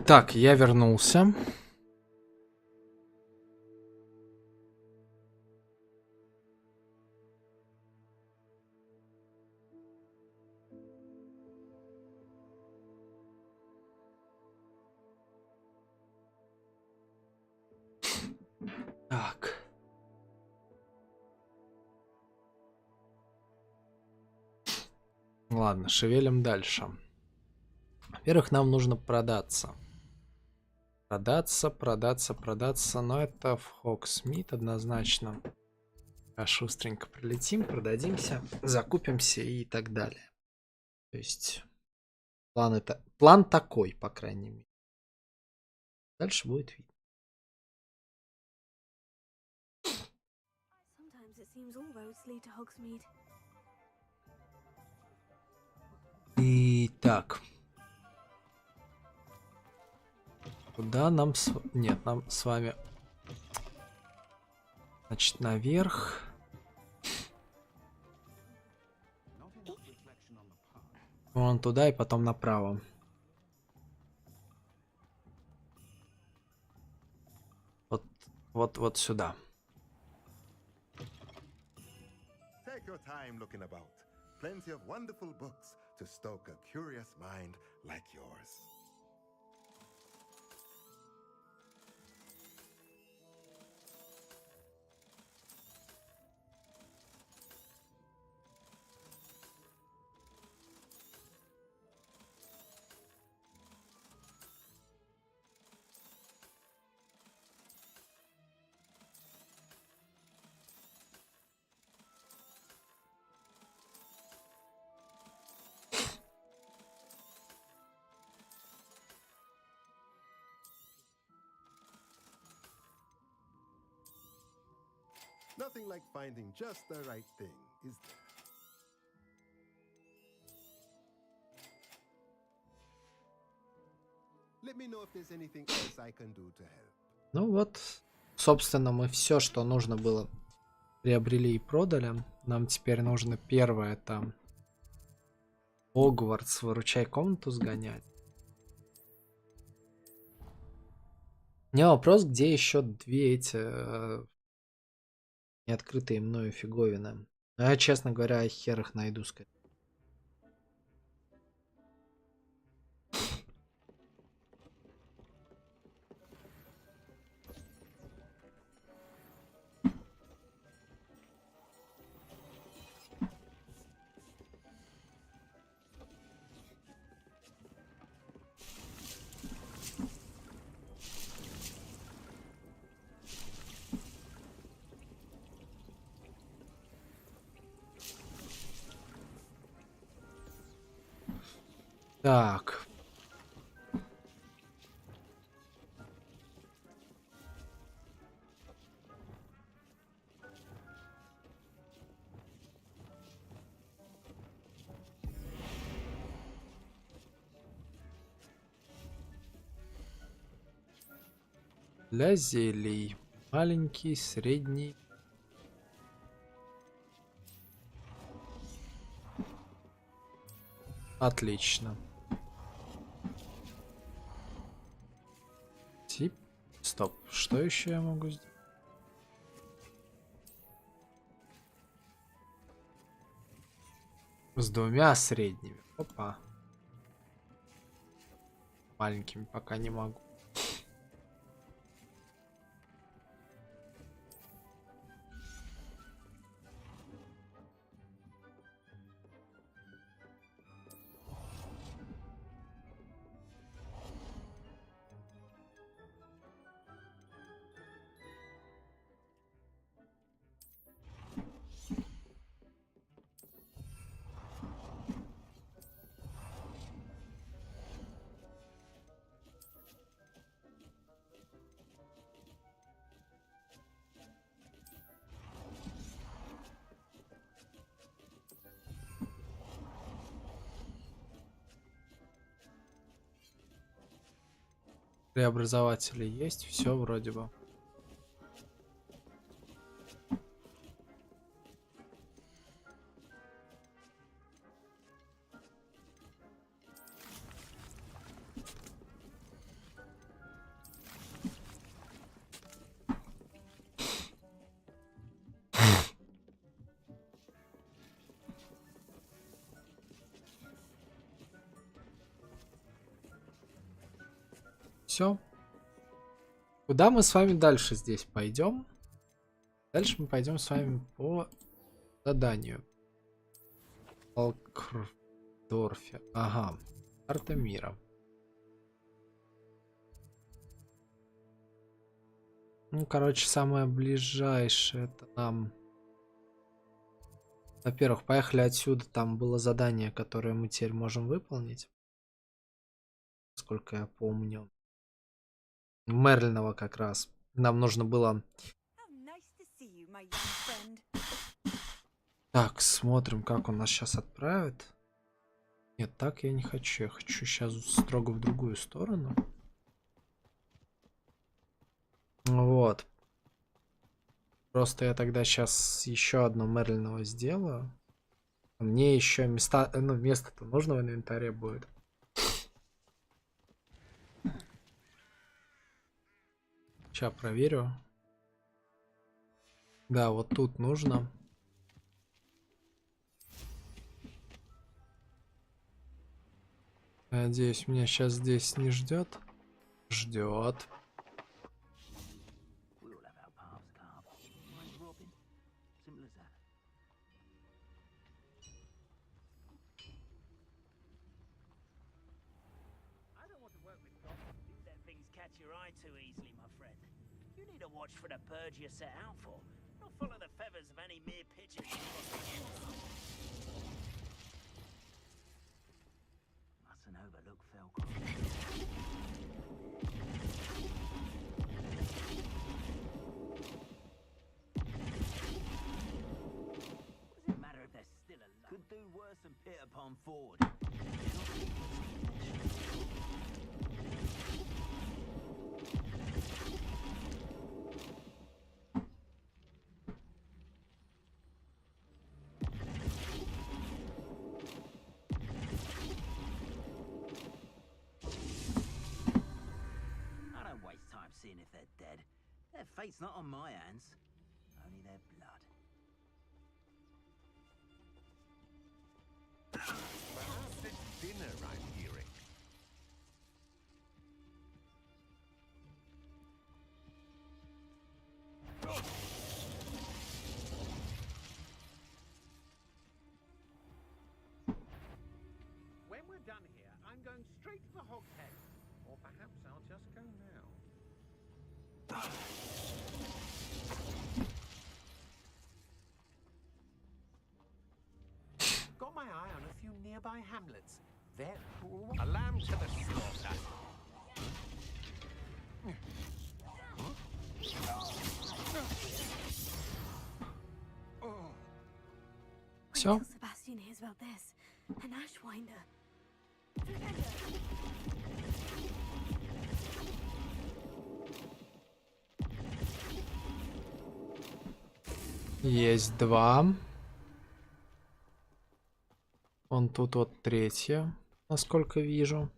Так, я вернулся. Так. Ладно, шевелим дальше. Во-первых, нам нужно продаться. Продаться, но это в Хогсмит однозначно. А шустренько прилетим, продадимся, закупимся и так далее. То есть план такой, по крайней мере. Дальше будет видно. Sometimes it seems all roads lead to Hogsmeade. Итак. Куда нам Нет, нам с вами... Значит, наверх. Вон туда и потом направо. Вот сюда. Take your time looking about. Plenty of wonderful books to stoke a curious mind like yours. Nothing like finding just the right thing, is there? Let me know if there's anything else I can do to help. Ну вот, собственно, мы все, что нужно было, приобрели и продали. Нам теперь нужно первое, это Хогвартс, выручай комнату сгонять. У меня вопрос, где еще две эти неоткрытые мною фиговины. Но я, честно говоря, хер их найду, скорее. Так. Для зелий. Маленький, средний. Отлично. Тип. Стоп. Что еще я могу сделать? С двумя средними. Опа. Маленькими пока не могу. Преобразователи есть, все вроде бы. Все. Куда мы с вами дальше здесь пойдем? Дальше мы пойдем с вами по заданию. Алкрдорфе. Ага. Карта мира. Ну, короче, самое ближайшее это нам... Во-первых, поехали отсюда. Там было задание, которое мы теперь можем выполнить. Сколько я помню. Мерлинова как раз. Нам нужно было... Так, смотрим, как он нас сейчас отправит. Нет, так я не хочу. Я хочу сейчас строго в другую сторону. Вот. Просто я тогда сейчас еще одно Мерлинова сделаю. Мне еще места, ну, место-то нужно в инвентаре будет. Сейчас проверю. Да, вот тут нужно. Надеюсь, меня сейчас здесь не ждет. Ждет. We'll have our paths carved. Mind Robin? Simple as that. I don't want to work with goblins who let things catch your eye too easily, my friend. You need to watch for the birds you're set out for, not follow the feathers of any mere pigeon. Mustn't overlook Falcon. What does it matter if they're still alive? Could do worse than Peter Pan Ford. I don't waste time seeing if they're dead. Their fate's not on my hands. Only their blood. Perhaps it's dinner I'm hearing. When we're done here, I'm going straight to the Hoghead. Or perhaps I'll just go now. Got my eye on a few nearby hamlets. They're cool. A lamb to the slaughter. Все. Wait till Sebastian hears about this. An Ashwinder. Есть два. Вон тут вот третья, насколько вижу.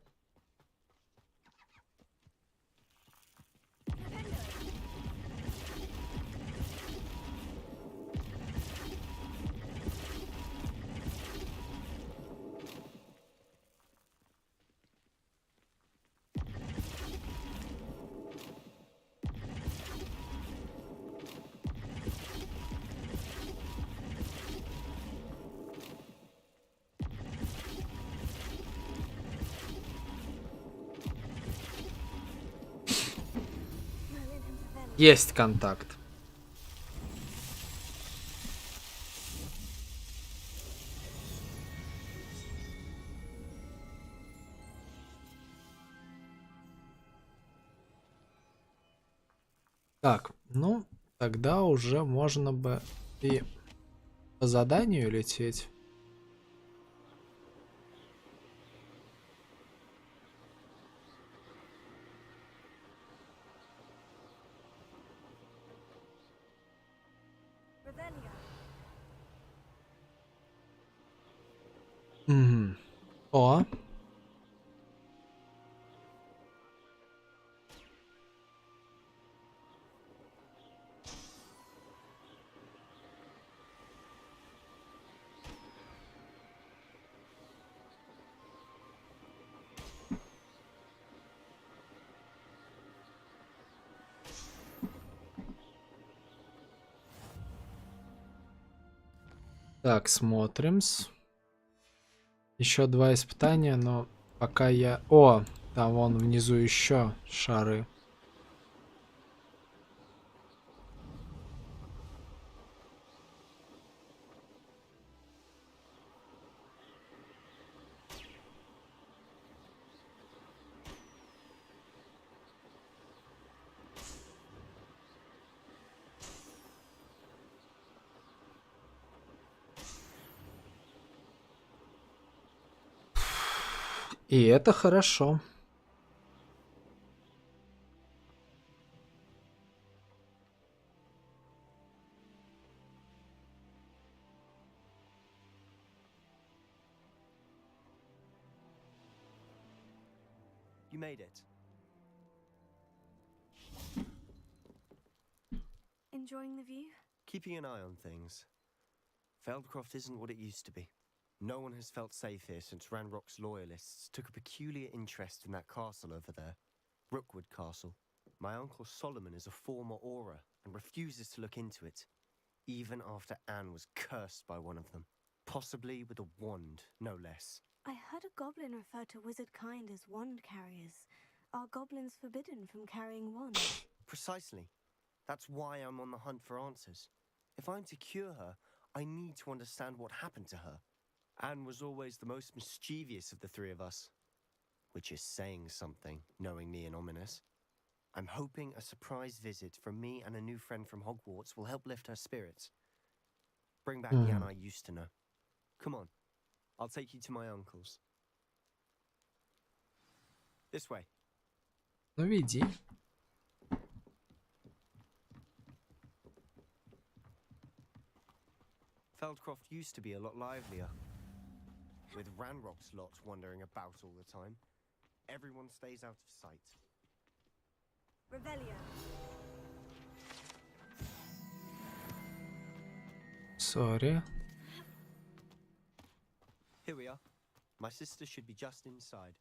Есть контакт. Так, ну, тогда уже можно бы и по заданию лететь. Угу. О. Так, смотрим-с. Еще два испытания, но пока я... О, там вон внизу еще шары. И это хорошо. You made it. Enjoying the view? Keeping an eye on things. Feldcroft isn't what it used to be. No one has felt safe here since Ranrock's loyalists took a peculiar interest in that castle over there. Rookwood Castle. My uncle Solomon is a former Auror and refuses to look into it, even after Anne was cursed by one of them. Possibly with a wand, no less. I heard a goblin refer to wizard kind as wand carriers. Are goblins forbidden from carrying wands? Precisely. That's why I'm on the hunt for answers. If I'm to cure her, I need to understand what happened to her. Anne was always the most mischievous of the three of us. Which is saying something, knowingly and ominous. I'm hoping a surprise visit from me and a new friend from Hogwarts will help lift her spirits. Bring back the Anne I used to know. Come on, I'll take you to my uncle's. This way. Ну, веди. Feldcroft used to be a lot livelier. With Ranrock's lot wandering about all the time, everyone stays out of sight. Revelio. Sorry. Here we are. My sister should be just inside.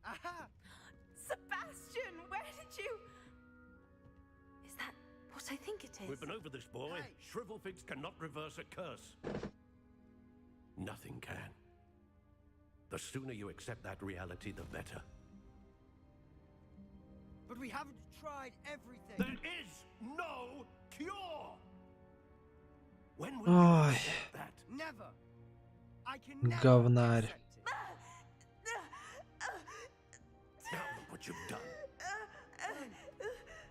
Aha! Sebastian, where did you... Is that what I think it is? We've been over this, boy. Hey. Shrivelfigs cannot reverse a curse. Nothing can. The sooner you accept that reality, the better. But we haven't tried everything. There is no cure! When will you Ой, accept that? Never. I can never говнарь. accept it. Now look what you've done.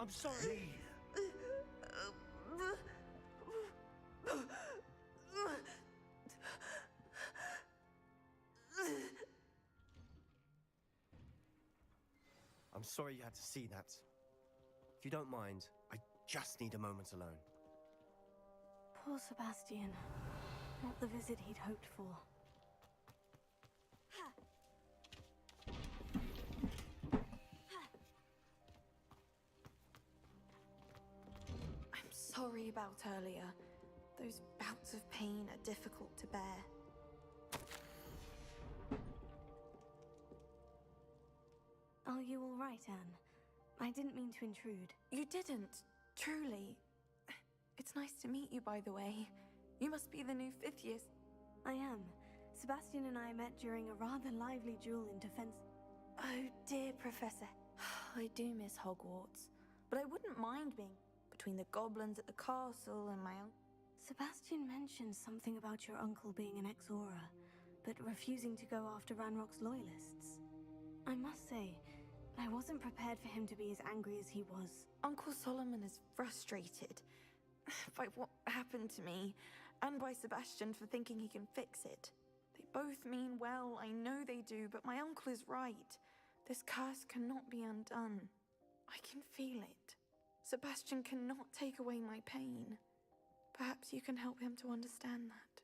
I'm sorry. I'm sorry you had to see that. If you don't mind, I just need a moment alone. Poor Sebastian. Not the visit he'd hoped for. I'm sorry about earlier. Those bouts of pain are difficult to bear. Are you all right, Anne? I didn't mean to intrude. You didn't, truly. It's nice to meet you, by the way. You must be the new 5th year. I am. Sebastian and I met during a rather lively duel in defense. Oh dear, Professor. I do miss Hogwarts, but I wouldn't mind being between the goblins at the castle and my own. Sebastian mentioned something about your uncle being an ex-Auror, but refusing to go after Ranrock's loyalists. I must say, I wasn't prepared for him to be as angry as he was. Uncle Solomon is frustrated by what happened to me, and by Sebastian for thinking he can fix it. They both mean well, I know they do, but my uncle is right. This curse cannot be undone. I can feel it. Sebastian cannot take away my pain. Perhaps you can help him to understand that.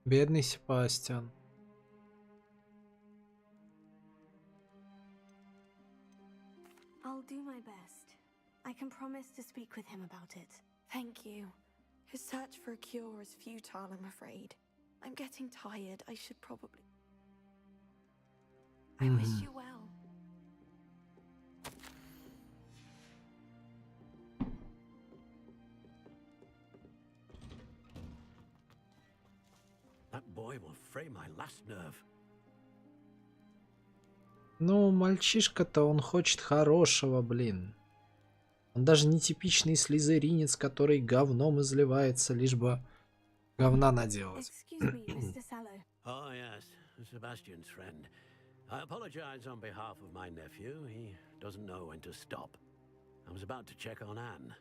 Бедный Себастьян. I'll do my best. I can promise to speak with him about it. Thank you. His search for a cure is futile, I'm afraid. I'm getting tired. I should probably... I wish you well. That boy will fray my last nerve. Ну, мальчишка-то, он хочет хорошего, блин. Он даже не типичный слизеринец, который говном изливается, лишь бы говна наделать. Excuse me, Mr. Sallow. Oh, yes, Sebastian's friend. I apologize on behalf of my nephew. He doesn't know when to stop. I was about to check on Anne.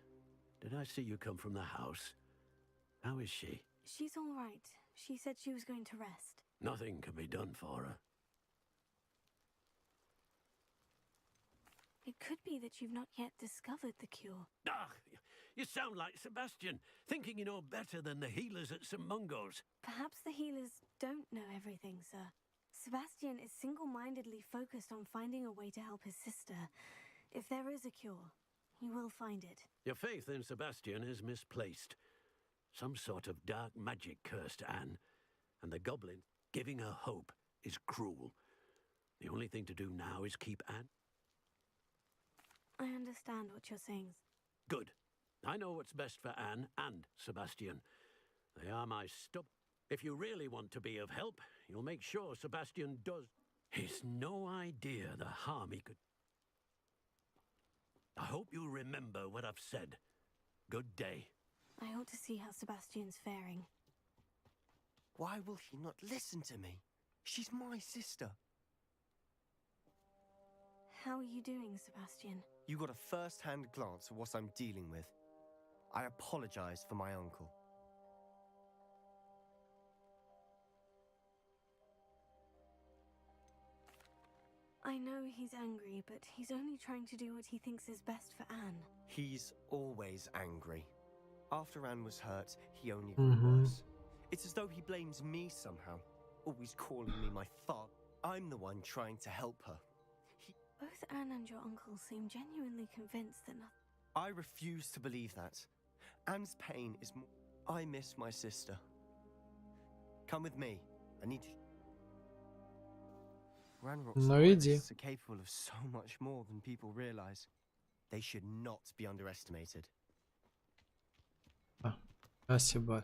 Did I see you come from the house? How is she? She's all right. She said she was going to rest. Nothing can be done for her. It could be that you've not yet discovered the cure. Ah, you sound like Sebastian, thinking you know better than the healers at St. Mungo's. Perhaps the healers don't know everything, sir. Sebastian is single-mindedly focused on finding a way to help his sister. If there is a cure, he will find it. Your faith in Sebastian is misplaced. Some sort of dark magic cursed Anne, and the goblin giving her hope is cruel. The only thing to do now is keep Anne. I understand what you're saying. Good. I know what's best for Anne and Sebastian. They are my stub. If you really want to be of help, you'll make sure Sebastian does. He's no idea the harm he could. I hope you remember what I've said. Good day. I ought to see how Sebastian's faring. Why will she not listen to me? She's my sister. How are you doing, Sebastian? You got a first-hand glance at what I'm dealing with. I apologize for my uncle. I know he's angry, but he's only trying to do what he thinks is best for Anne. He's always angry. After Anne was hurt, he only grew worse. It's as though he blames me somehow, always calling me my father. I'm the one trying to help her. Both Anne and your uncle seem genuinely convinced that nothing... I refuse to believe that. Anne's pain is more... I miss my sister. Come with me. I need to... Ranrock's loyalists are capable of so much more than people realize. They should not be underestimated. Спасибо.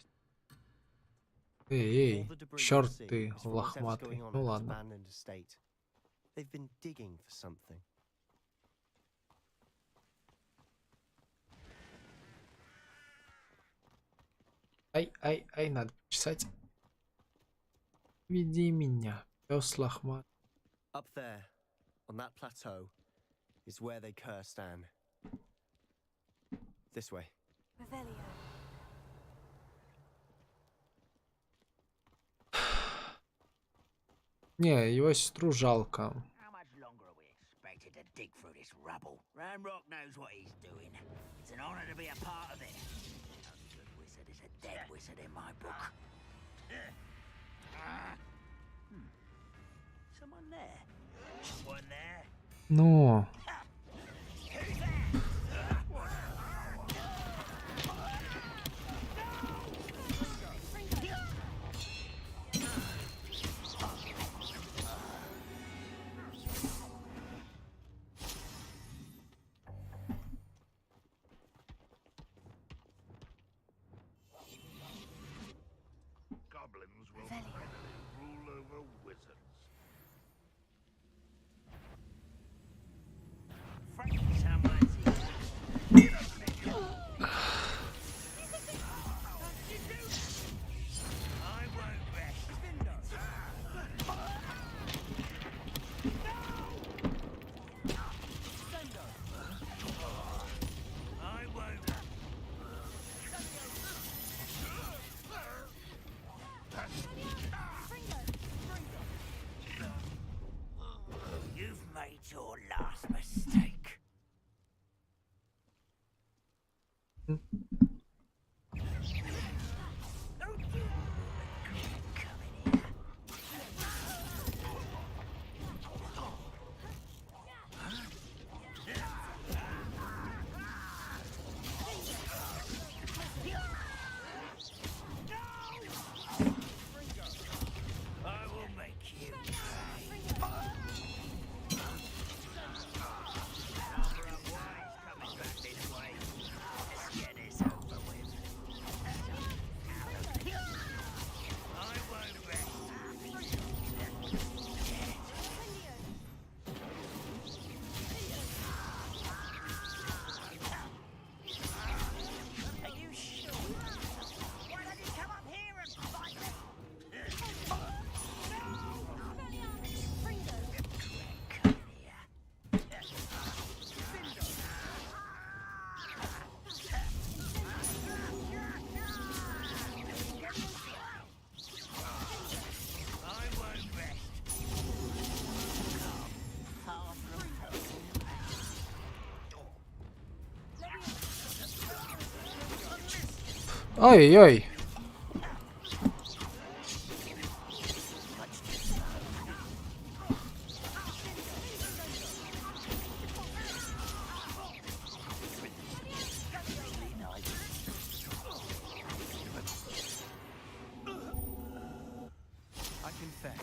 Эй, черт ты лохматый. Ну ладно. They've been digging for something. Ай, надо чесать. Веди меня, пёс лохматый. Up there, on that plateau, is where they cursed Anne. This way. Revelio. Не, его сестру жалко. How much longer are we expected to dig through this rubble? Ranrock knows what he's doing. It's an honor to be a part of it. A good wizard is a dead wizard in my book. Someone there? Someone there? Ну. Goblins will finally rule over wizards. Ой-ой. I confess,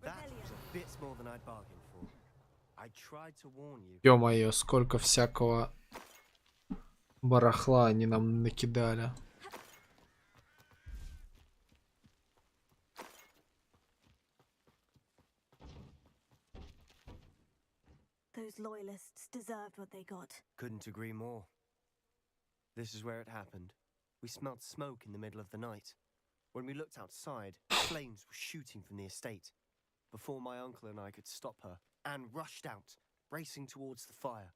that was a bit more than I'd bargained for. I tried to warn you. Ё-моё, сколько всякого барахла они нам накидали. Those loyalists deserved what they got. Couldn't agree more. This is where it happened. We smelled smoke in the middle of the night. When we looked outside, flames were shooting from the estate. Before my uncle and I could stop her, Anne rushed out, racing towards the fire,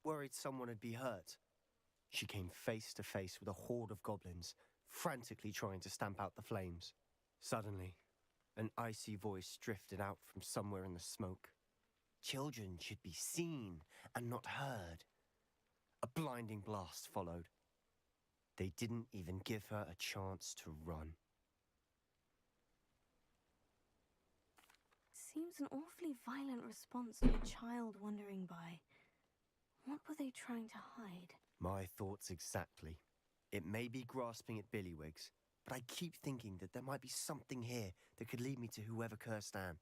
worried someone had been hurt. She came face to face with a horde of goblins, frantically trying to stamp out the flames. Suddenly, an icy voice drifted out from somewhere in the smoke. Children should be seen and not heard. A blinding blast followed. They didn't even give her a chance to run. Seems an awfully violent response to a child wandering by. What were they trying to hide? My thoughts exactly. It may be grasping at Billywigs, but I keep thinking that there might be something here that could lead me to whoever cursed Anne.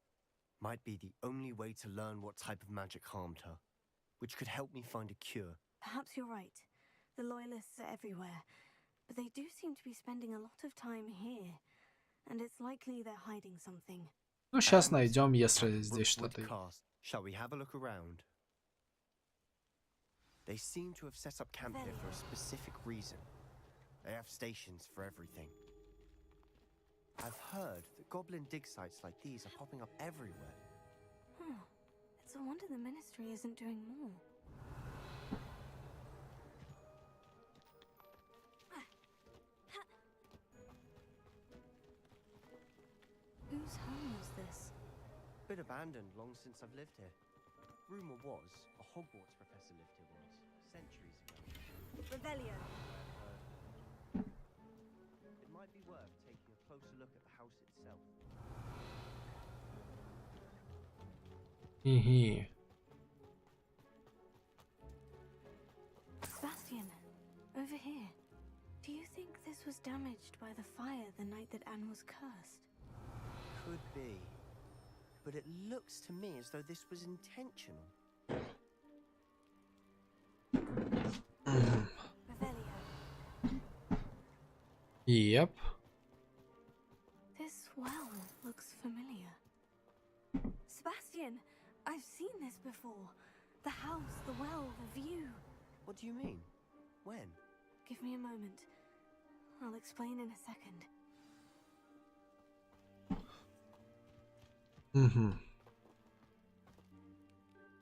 Might be the only way to learn what type of magic harmed her, which could help me find a cure. Perhaps you're right. The loyalists are everywhere, but they do seem to be spending a lot of time here, and it's likely they're hiding something. Ну, сейчас найдем, если здесь что-то. Shall we have a look around? They seem to have set up camp here for a specific reason. They have stations for everything. I've heard that goblin dig sites like these are popping up everywhere. It's a wonder the ministry isn't doing more. Whose home was this? Been abandoned long since I've lived here. Rumor was a Hogwarts professor lived here once, centuries ago. Revelio. It might be worth taking a closer look at the house itself. Sebastian, over here. Do you think this was damaged by the fire the night that Anne was cursed? Could be. But it looks to me as though this was intentional. Revelio. Yep. This well looks familiar. Sebastian, I've seen this before. The house, the well, the view. What do you mean? When? Give me a moment. I'll explain in a second.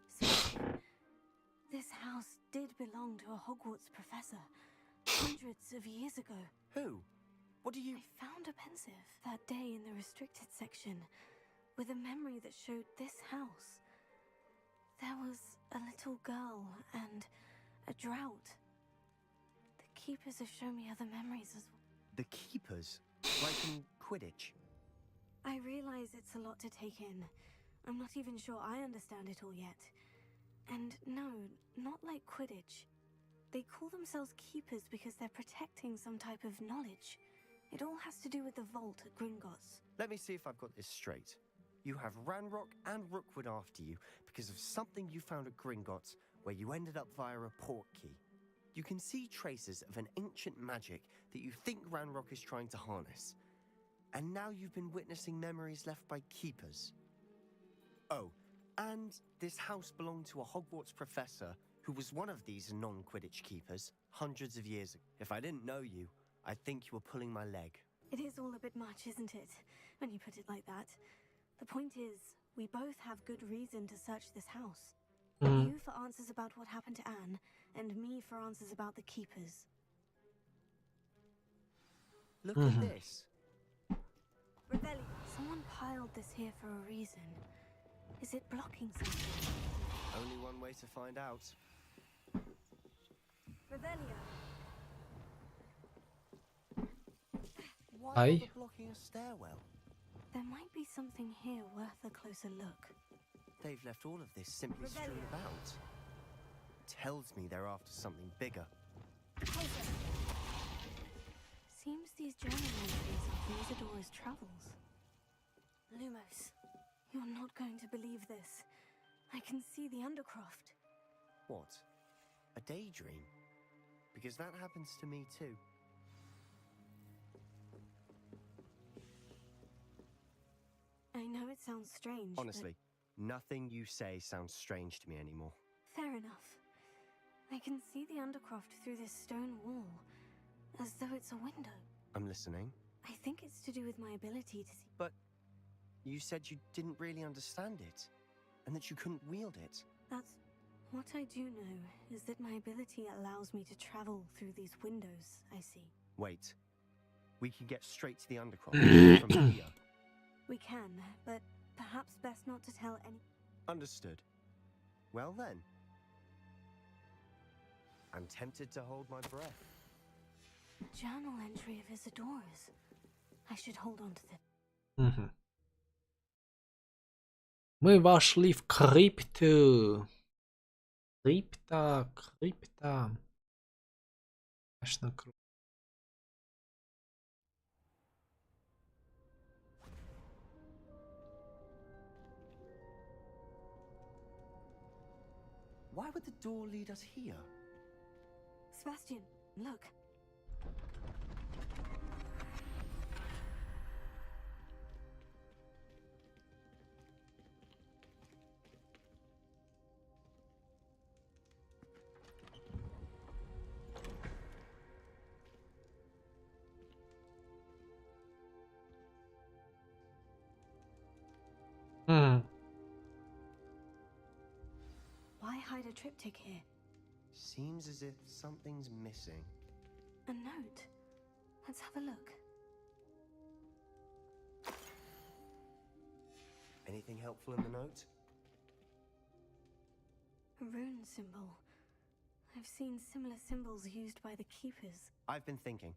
Sebastian, this house did belong to a Hogwarts professor hundreds of years ago. Who? What do you... I found a pensive that day in the restricted section with a memory that showed this house. There was a little girl and a drought. The keepers have shown me other memories as well. The keepers? Like in Quidditch? I realize it's a lot to take in. I'm not even sure I understand it all yet. And no, not like Quidditch. They call themselves keepers because they're protecting some type of knowledge. It all has to do with the vault at Gringotts. Let me see if I've got this straight. You have Ranrock and Rookwood after you because of something you found at Gringotts where you ended up via a port key. You can see traces of an ancient magic that you think Ranrock is trying to harness. And now you've been witnessing memories left by keepers. Oh, and this house belonged to a Hogwarts professor who was one of these non-Quidditch keepers hundreds of years ago. If I didn't know you, I'd think you were pulling my leg. It is all a bit much, isn't it, when you put it like that? The point is, we both have good reason to search this house. You for answers about what happened to Anne, and me for answers about the keepers. Look at this. Revelio. Someone piled this here for a reason. Is it blocking something? Only one way to find out. Revelio. Why Aye. bother blocking a stairwell? There might be something here worth a closer look. They've left all of this simply strewn about. Tells me they're after something bigger. Seems these journal entries are from Isadora's travels. Lumos, you're not going to believe this. I can see the Undercroft. What? A daydream? Because that happens to me too. I know it sounds strange. Honestly, nothing you say sounds strange to me anymore. Fair enough. I can see the Undercroft through this stone wall, as though it's a window. I'm listening. I think it's to do with my ability to see. But you said you didn't really understand it, and that you couldn't wield it. That's what I do know, is that my ability allows me to travel through these windows I see. Wait. We can get straight to the Undercroft from here. We can, but perhaps best not to tell any. Understood. Well then. I'm tempted to hold my breath. Journal entry of Isadora's. I should hold on to this. Мы вошли в крипту. Крипта. Конечно, круто. Why would the door lead us here? Sebastian, look. Why hide a triptych here? Seems as if something's missing. A note. Let's have a look. Anything helpful in the note? A rune symbol. I've seen similar symbols used by the keepers. I've been thinking.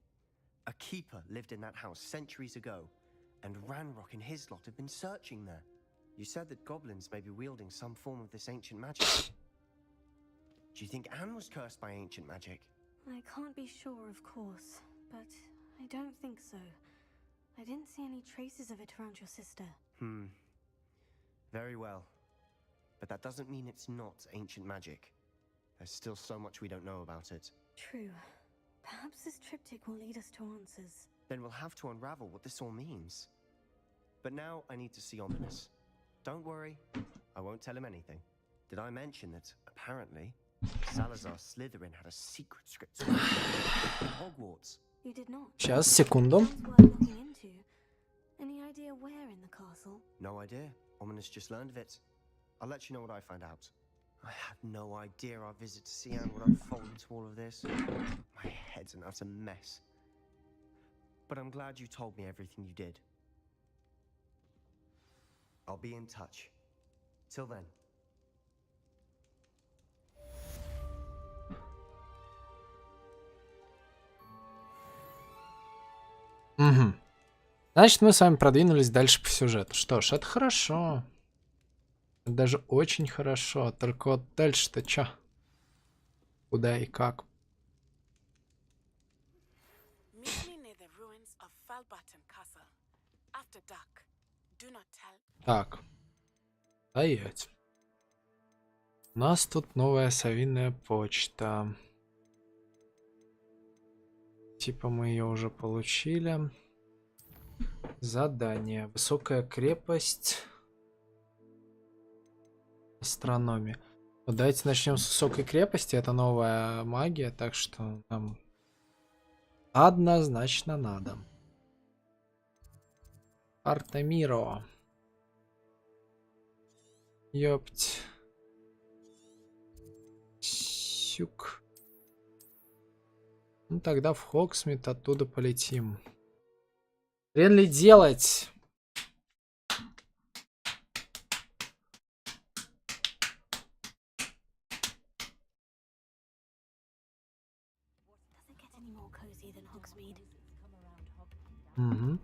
A keeper lived in that house centuries ago, and Ranrock and his lot have been searching there. You said that goblins may be wielding some form of this ancient magic. Do you think Anne was cursed by ancient magic? I can't be sure, of course, but I don't think so. I didn't see any traces of it around your sister. Very well. But that doesn't mean it's not ancient magic. There's still so much we don't know about it. True. Perhaps this triptych will lead us to answers. Then we'll have to unravel what this all means. But now I need to see Ominous. Don't worry, I won't tell him anything. Did I mention that, apparently, Salazar Slytherin had a secret script in Hogwarts? You did not. Сейчас, секунду. Sounds worth looking into. Any idea where in the castle? No idea. Ominous just learned of it. I'll let you know what I find out. I had no idea our visit to Sian would unfold into all of this. My head's an utter mess. But I'm glad you told me everything you did. I'll be in touch. Till then. Значит, мы с вами продвинулись дальше по сюжету. Что ж, это хорошо. Это даже очень хорошо. Только вот дальше-то чё? Куда и как? Так. Стоять. У нас тут новая совиная почта. Типа мы ее уже получили. Задание. Высокая крепость. Астрономия. Вот давайте начнем с высокой крепости. Это новая магия, так что нам однозначно надо. Артемиро. Ёпть. Сюк. Ну тогда в Хогсмит оттуда полетим. Хрен ли делать? Угу.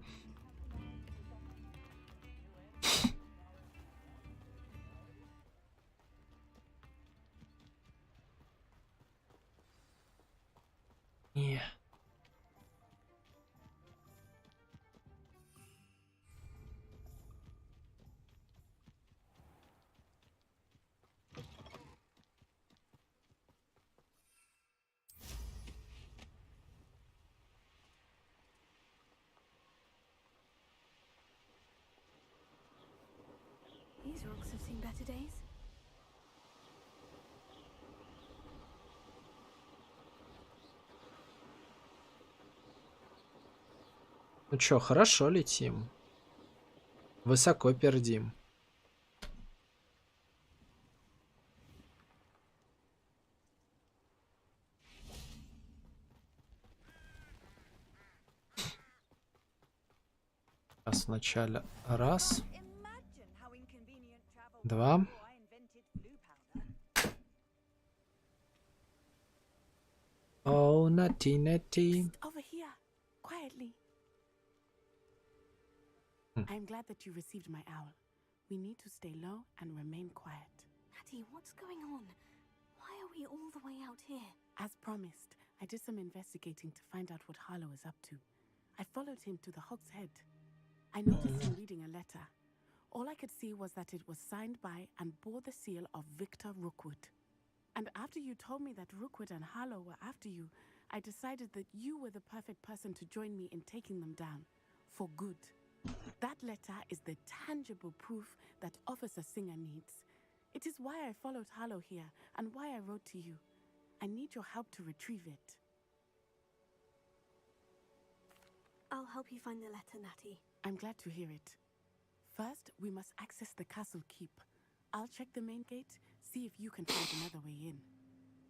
These rocks have seen better days. Ну чё, хорошо летим. Высоко пердим. Сейчас вначале раз. Два. Oh, natty, natty. Over here, quietly. I'm glad that you received my owl. We need to stay low and remain quiet. Natty, what's going on? Why are we all the way out here? As promised, I did some investigating to find out what Harlow is up to. I followed him to the Hog's Head. I noticed him reading a letter. All I could see was that it was signed by and bore the seal of Victor Rookwood. And after you told me that Rookwood and Harlow were after you, I decided that you were the perfect person to join me in taking them down. For good. That letter is the tangible proof that Officer Singer needs. It is why I followed Harlow here and why I wrote to you. I need your help to retrieve it. I'll help you find the letter, Natty. I'm glad to hear it. First, we must access the castle keep. I'll check the main gate, see if you can find another way in.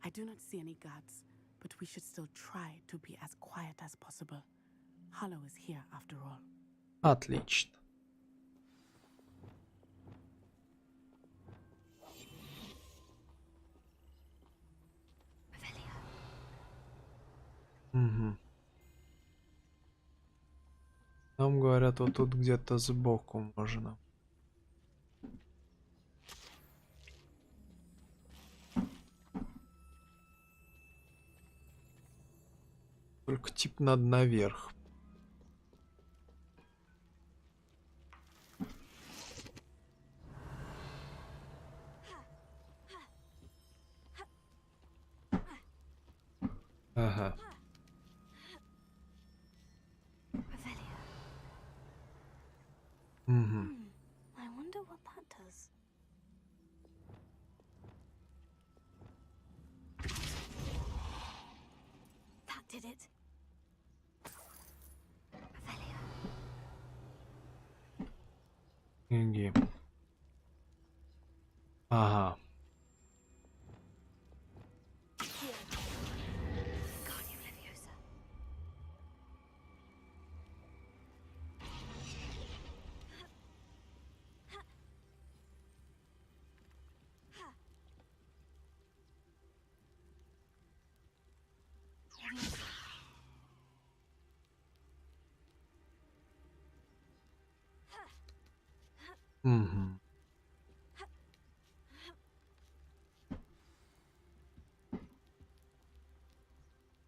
I do not see any guards, but we should still try to be as quiet as possible. Harlow is here after all. Отлично. Угу. Нам говорят, вот тут где-то сбоку можно. Только типа надо наверх. Ага. Угу. I wonder what that does. That did it. Иди. Ага. Угу.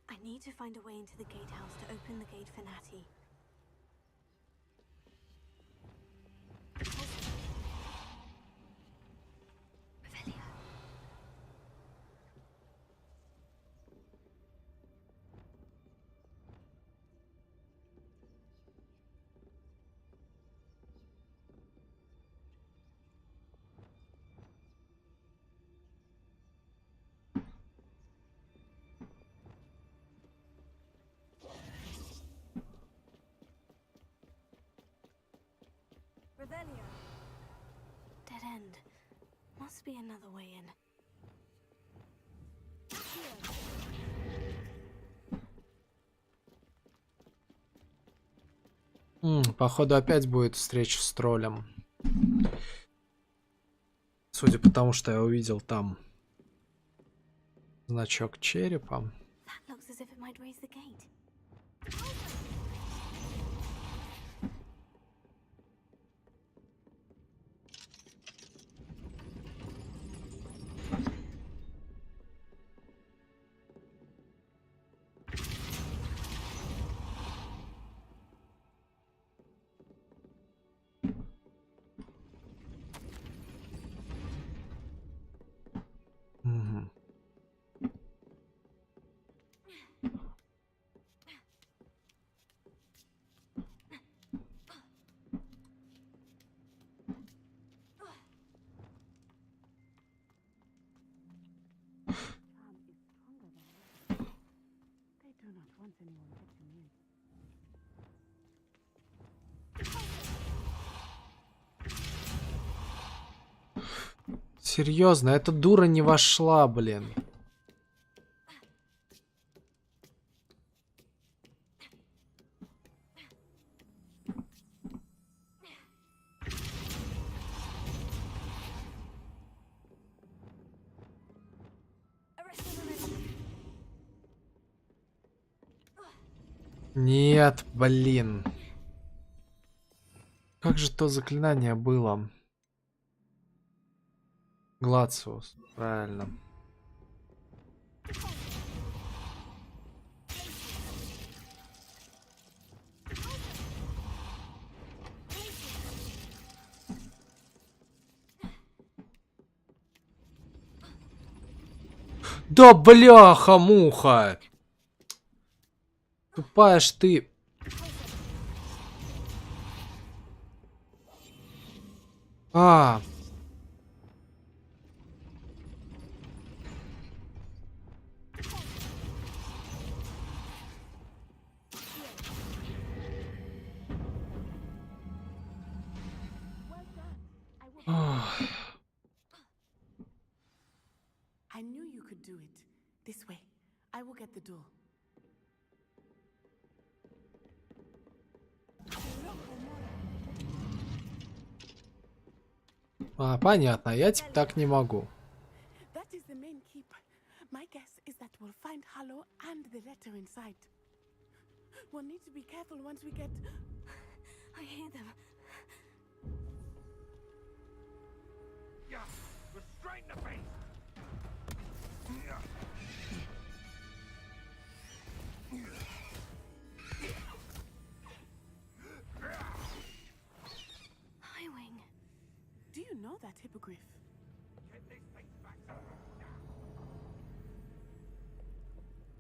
I need to find a way into the gatehouse to open the gate for Natty. Revelio. Dead end. Must be another way in. Походу опять будет встреча с троллем. Судя по тому, что я увидел там значок черепа. Серьезно, эта дура не вошла, блин. Нет, блин. Как же то заклинание было? Глациус, правильно. Да бляха-муха! Тупая ж ты. А. I knew you could do it. This way. I will get the door. А, понятно, я типа так не могу. That is the main keep. My guess is that we'll find Hollow and the letter inside. We'll need to be careful once we get... I hear them. Yeah, restrain the beast. Highwing. Do you know that hippogriff?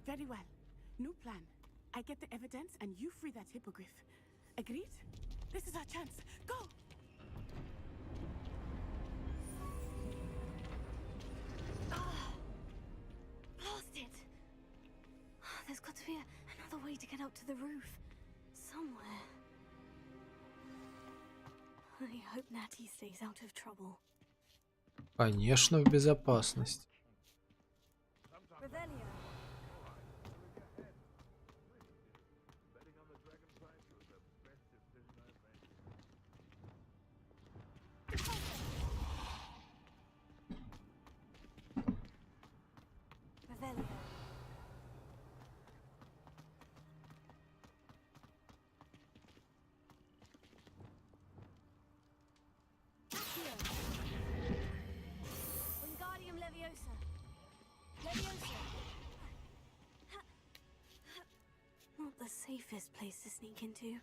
Very well. New plan. I get the evidence and you free that hippogriff. Agreed? This is our chance. Go! Blasted! There's got to be another way to get up to the roof. Somewhere. I hope Natty stays out of trouble. Конечно, в безопасность. Revelio. Revelio. Wingardium Leviosa. Leviosa. Not the safest place to sneak into.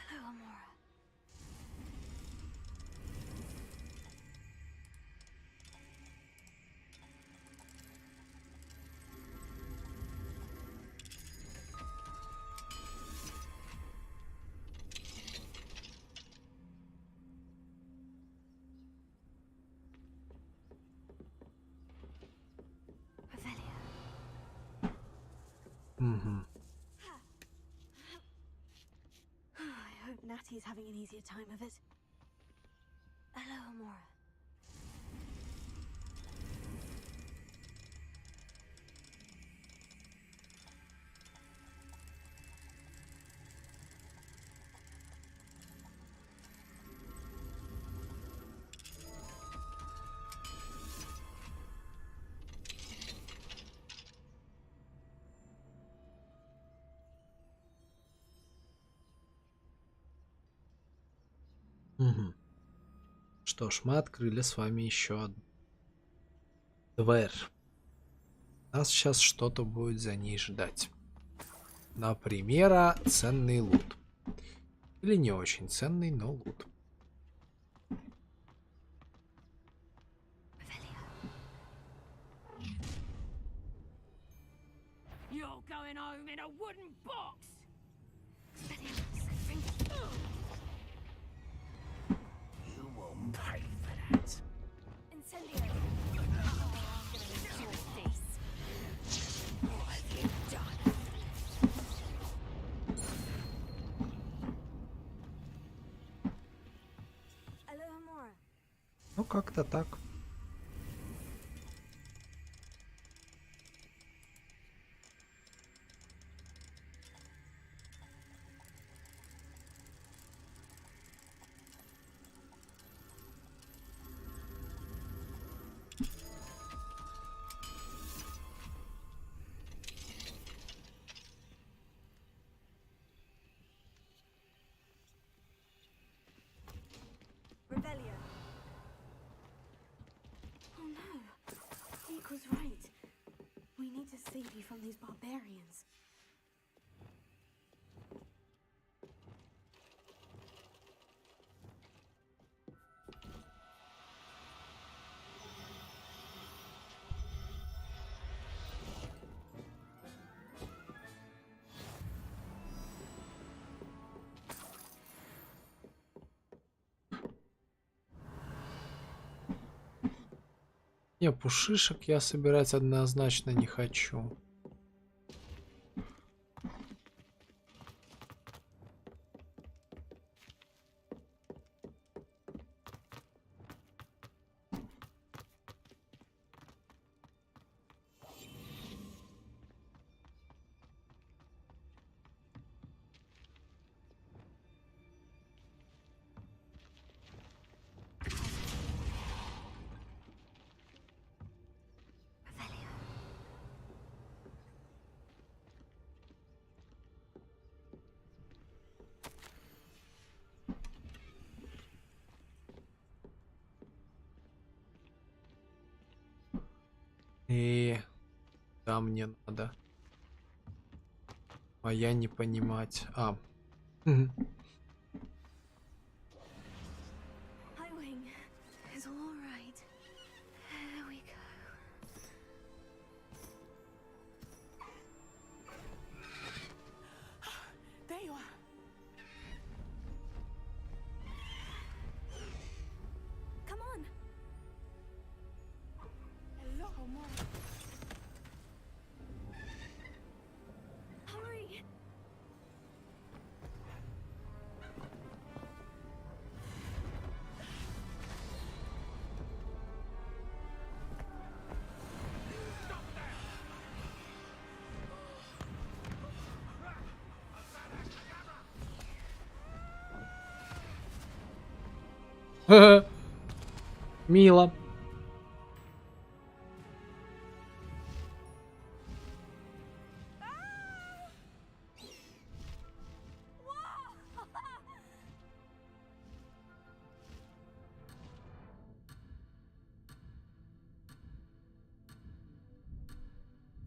Hello, Amora. Угу. I hope Natty's having an easier time of it. Hello, Amora. Угу. Что ж, мы открыли с вами еще одну дверь. Нас сейчас что-то будет за ней ждать. Например, ценный лут. Или не очень ценный, но лут. You're going home in a wooden box. You won't pay for that. Incendio. Oh, I'm gonna enjoy this. What have you done? Alohomora. Ну, как-то так. Rebellion. Oh no. He was right. We need to save you from these barbarians. Не, пушишек я собирать однозначно не хочу. И да, мне надо. А я не понимать. Мгм. Highwing is all right. There we go. There you are. Come on. Alohomora. Hurry. Мило.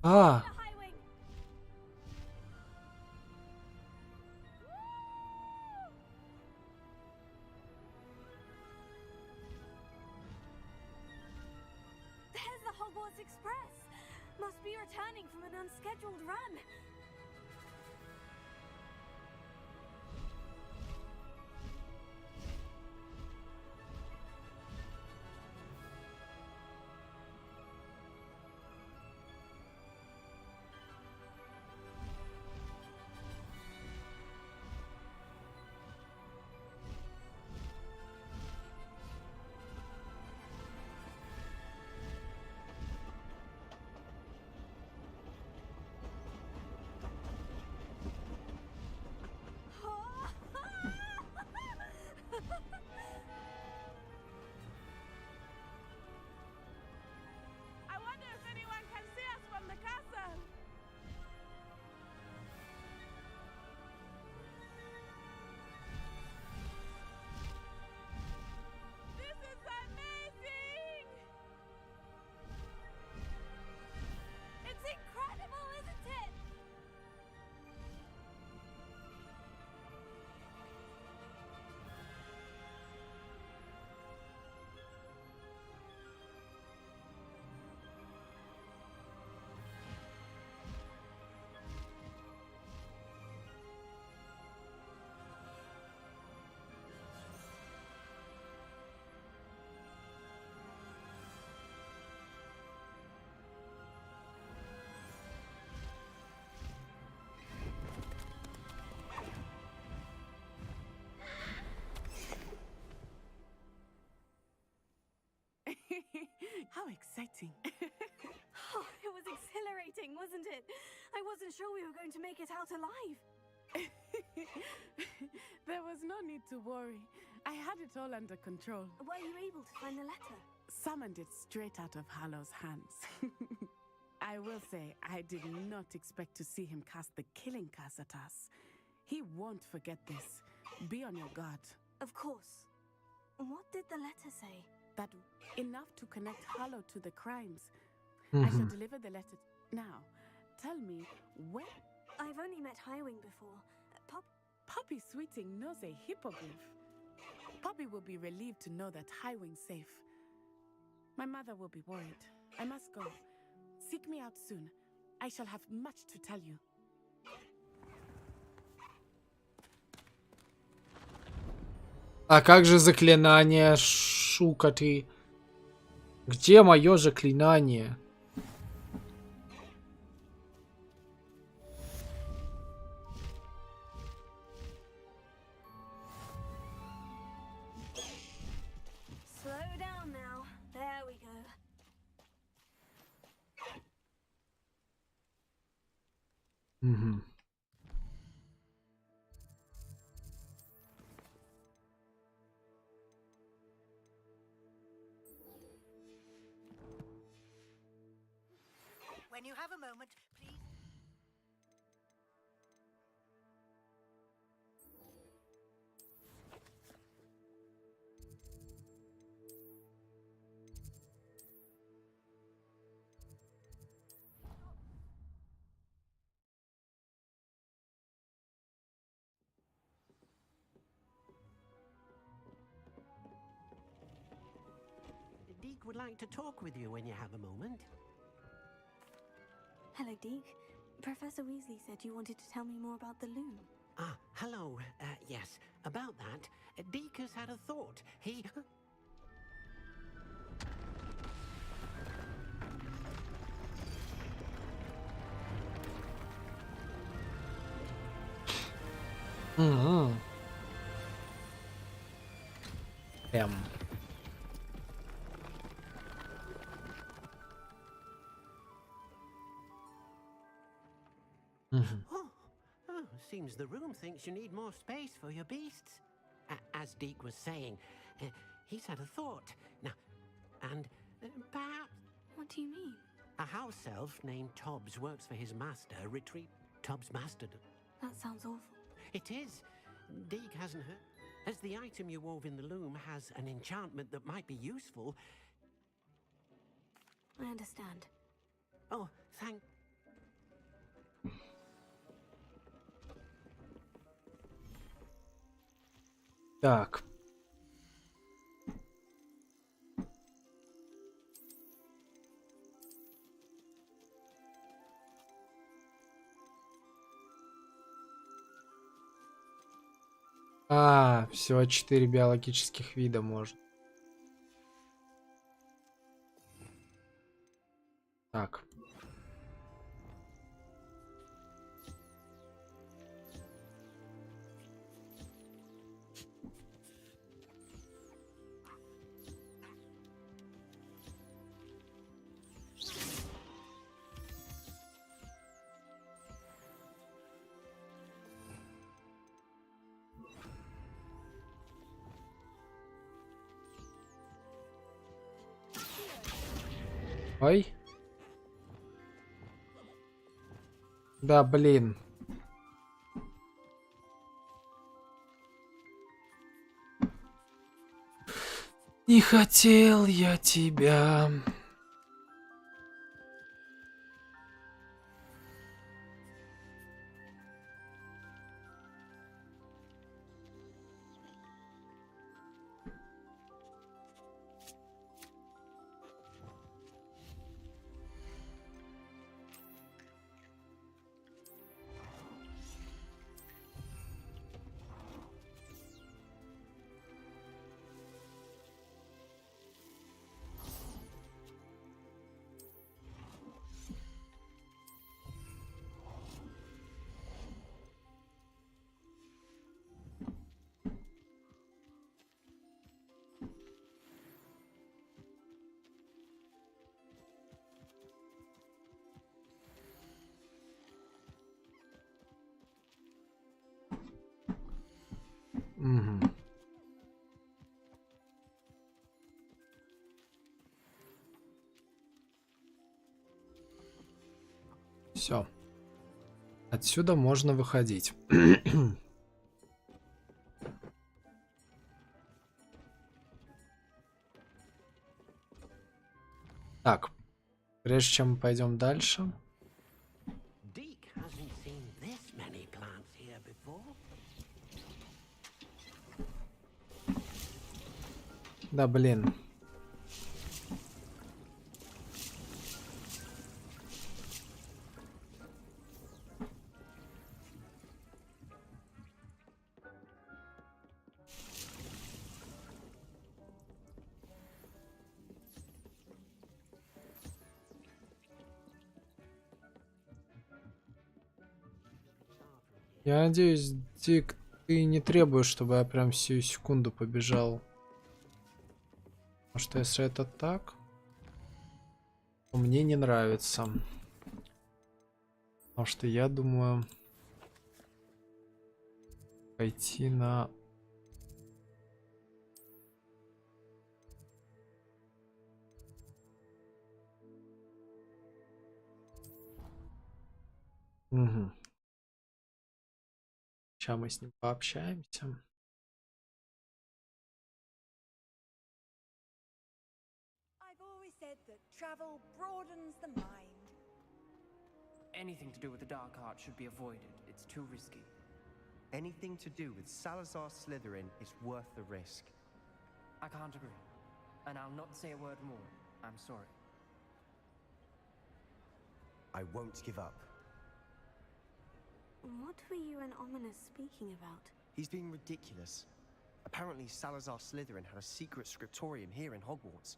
Highwing. There's the Hogwarts Express. Must be returning from an unscheduled run. I wonder if anyone can see us from the castle. This is amazing! It's exciting. Oh, it was exhilarating, wasn't it? I wasn't sure we were going to make it out alive. There was no need to worry. I had it all under control. Were you able to find the letter? Summoned it straight out of Harlow's hands. I will say, I did not expect to see him cast the killing curse at us. He won't forget this. Be on your guard. Of course. What did the letter say? That enough to connect Harlow to the crimes. I shall deliver the letter now. Tell me, where? I've only met Highwing before. Poppy Sweeting knows a hippogriff. Poppy will be relieved to know that Highwing's safe. My mother will be worried. I must go. Seek me out soon. I shall have much to tell you. А как же заклинание Шукати? Где мое заклинание? Slow down now. There we go. Угу. When you have a moment, please. Deke would like to talk with you when you have a moment. Hello, Deke. Professor Weasley said you wanted to tell me more about the loom. Ah, hello. Yes, about that. Deke has had a thought. He... Угу. Seems the room thinks you need more space for your beasts. As Deke was saying, he's had a thought. Now, and perhaps... What do you mean? A house elf named Tobbs works for his master, Retrieve Tobbs Mastered. That sounds awful. It is. Deke hasn't heard. As the item you wove in the loom has an enchantment that might be useful... I understand. Oh, thank... Так. А, всего 4 биологических вида можно. Так. Ой. Да, блин. Не хотел я тебя. Все. Отсюда можно выходить. Так, прежде чем мы пойдем дальше. Deke hasn't seen this many plants here before. Да, блин. Я надеюсь, Дик, ты не требуешь, чтобы я прям сию секунду побежал. Потому что если это так, то мне не нравится. Потому что я думаю пойти на... Угу. Сейчас мы с ним пообщаемся. I've always said that travel broadens the mind. Anything to do with the dark art should be avoided. It's too risky. Anything to do with Salazar Slytherin is worth the risk. I can't agree. And I'll not say a word more. I'm sorry. I won't give up. What were you and Ominous speaking about? He's being ridiculous. Apparently Salazar Slytherin had a secret scriptorium here in Hogwarts.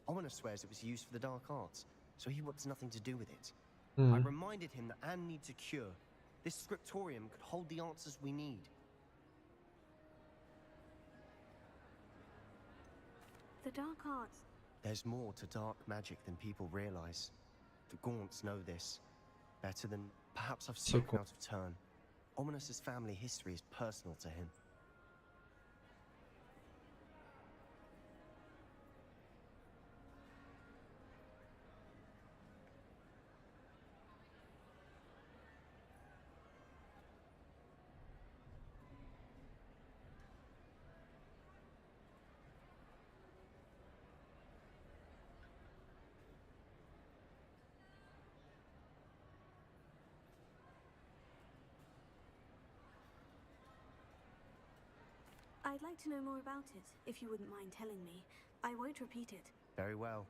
Ominous swears it was used for the dark arts, so he wants nothing to do with it. I reminded him that Anne needs a cure. This scriptorium could hold the answers we need. The dark arts. There's more to dark magic than people realize. The Gaunts know this better than perhaps I've spoken out of turn. Ominous's family history is personal to him. I'd like to know more about it, if you wouldn't mind telling me. I won't repeat it. Very well.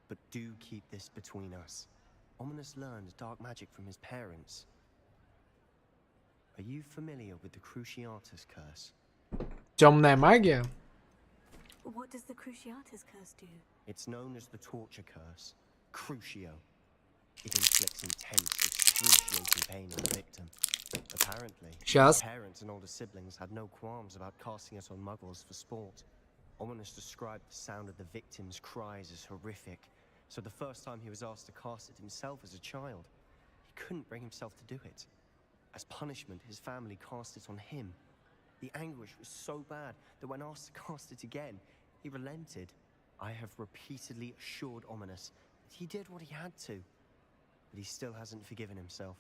But do keep this between us. Ominous learned dark magic from his parents. Are you familiar with the Cruciatus curse? Темная магия? What does the Cruciatus curse do? It's known as the torture curse. Crucio. It inflicts intense, excruciating pain on the victim. Apparently, his parents and older siblings had no qualms about casting it on muggles for sport. Ominous described the sound of the victim's cries as horrific, so the first time he was asked to cast it himself as a child, he couldn't bring himself to do it. As punishment, his family cast it on him. The anguish was so bad that when asked to cast it again, he relented. I have repeatedly assured Ominous that he did what he had to, but he still hasn't forgiven himself.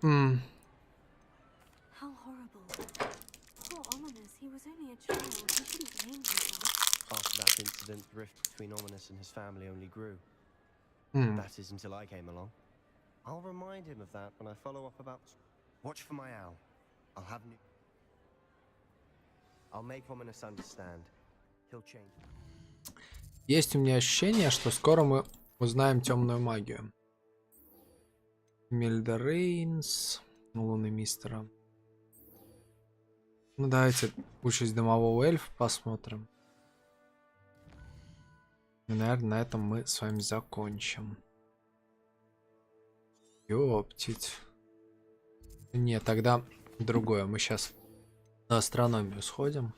How horrible. Poor Ominous, he was only a child. He shouldn't blame himself. After that incident, the rift between Ominous and his family only grew. That is until I came along. I'll remind him of that when I follow up about... Watch for my owl. I'll make Ominous understand. He'll change. Есть у меня ощущение, что скоро мы узнаем темную магию. Мельдорейнс, лунный мистера. Ну давайте участь дымового эльфа посмотрим. И, наверное, на этом мы с вами закончим. Ёптить. Нет, тогда другое. Мы сейчас на астрономию сходим.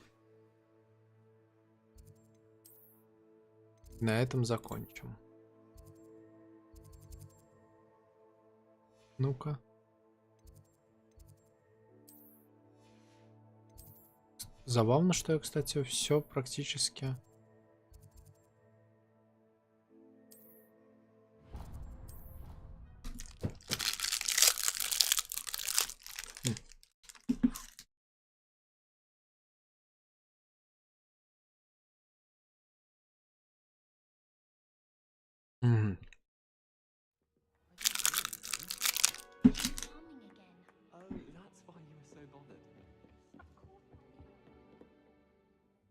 На этом закончим. Ну-ка. Забавно, что я, кстати, все практически...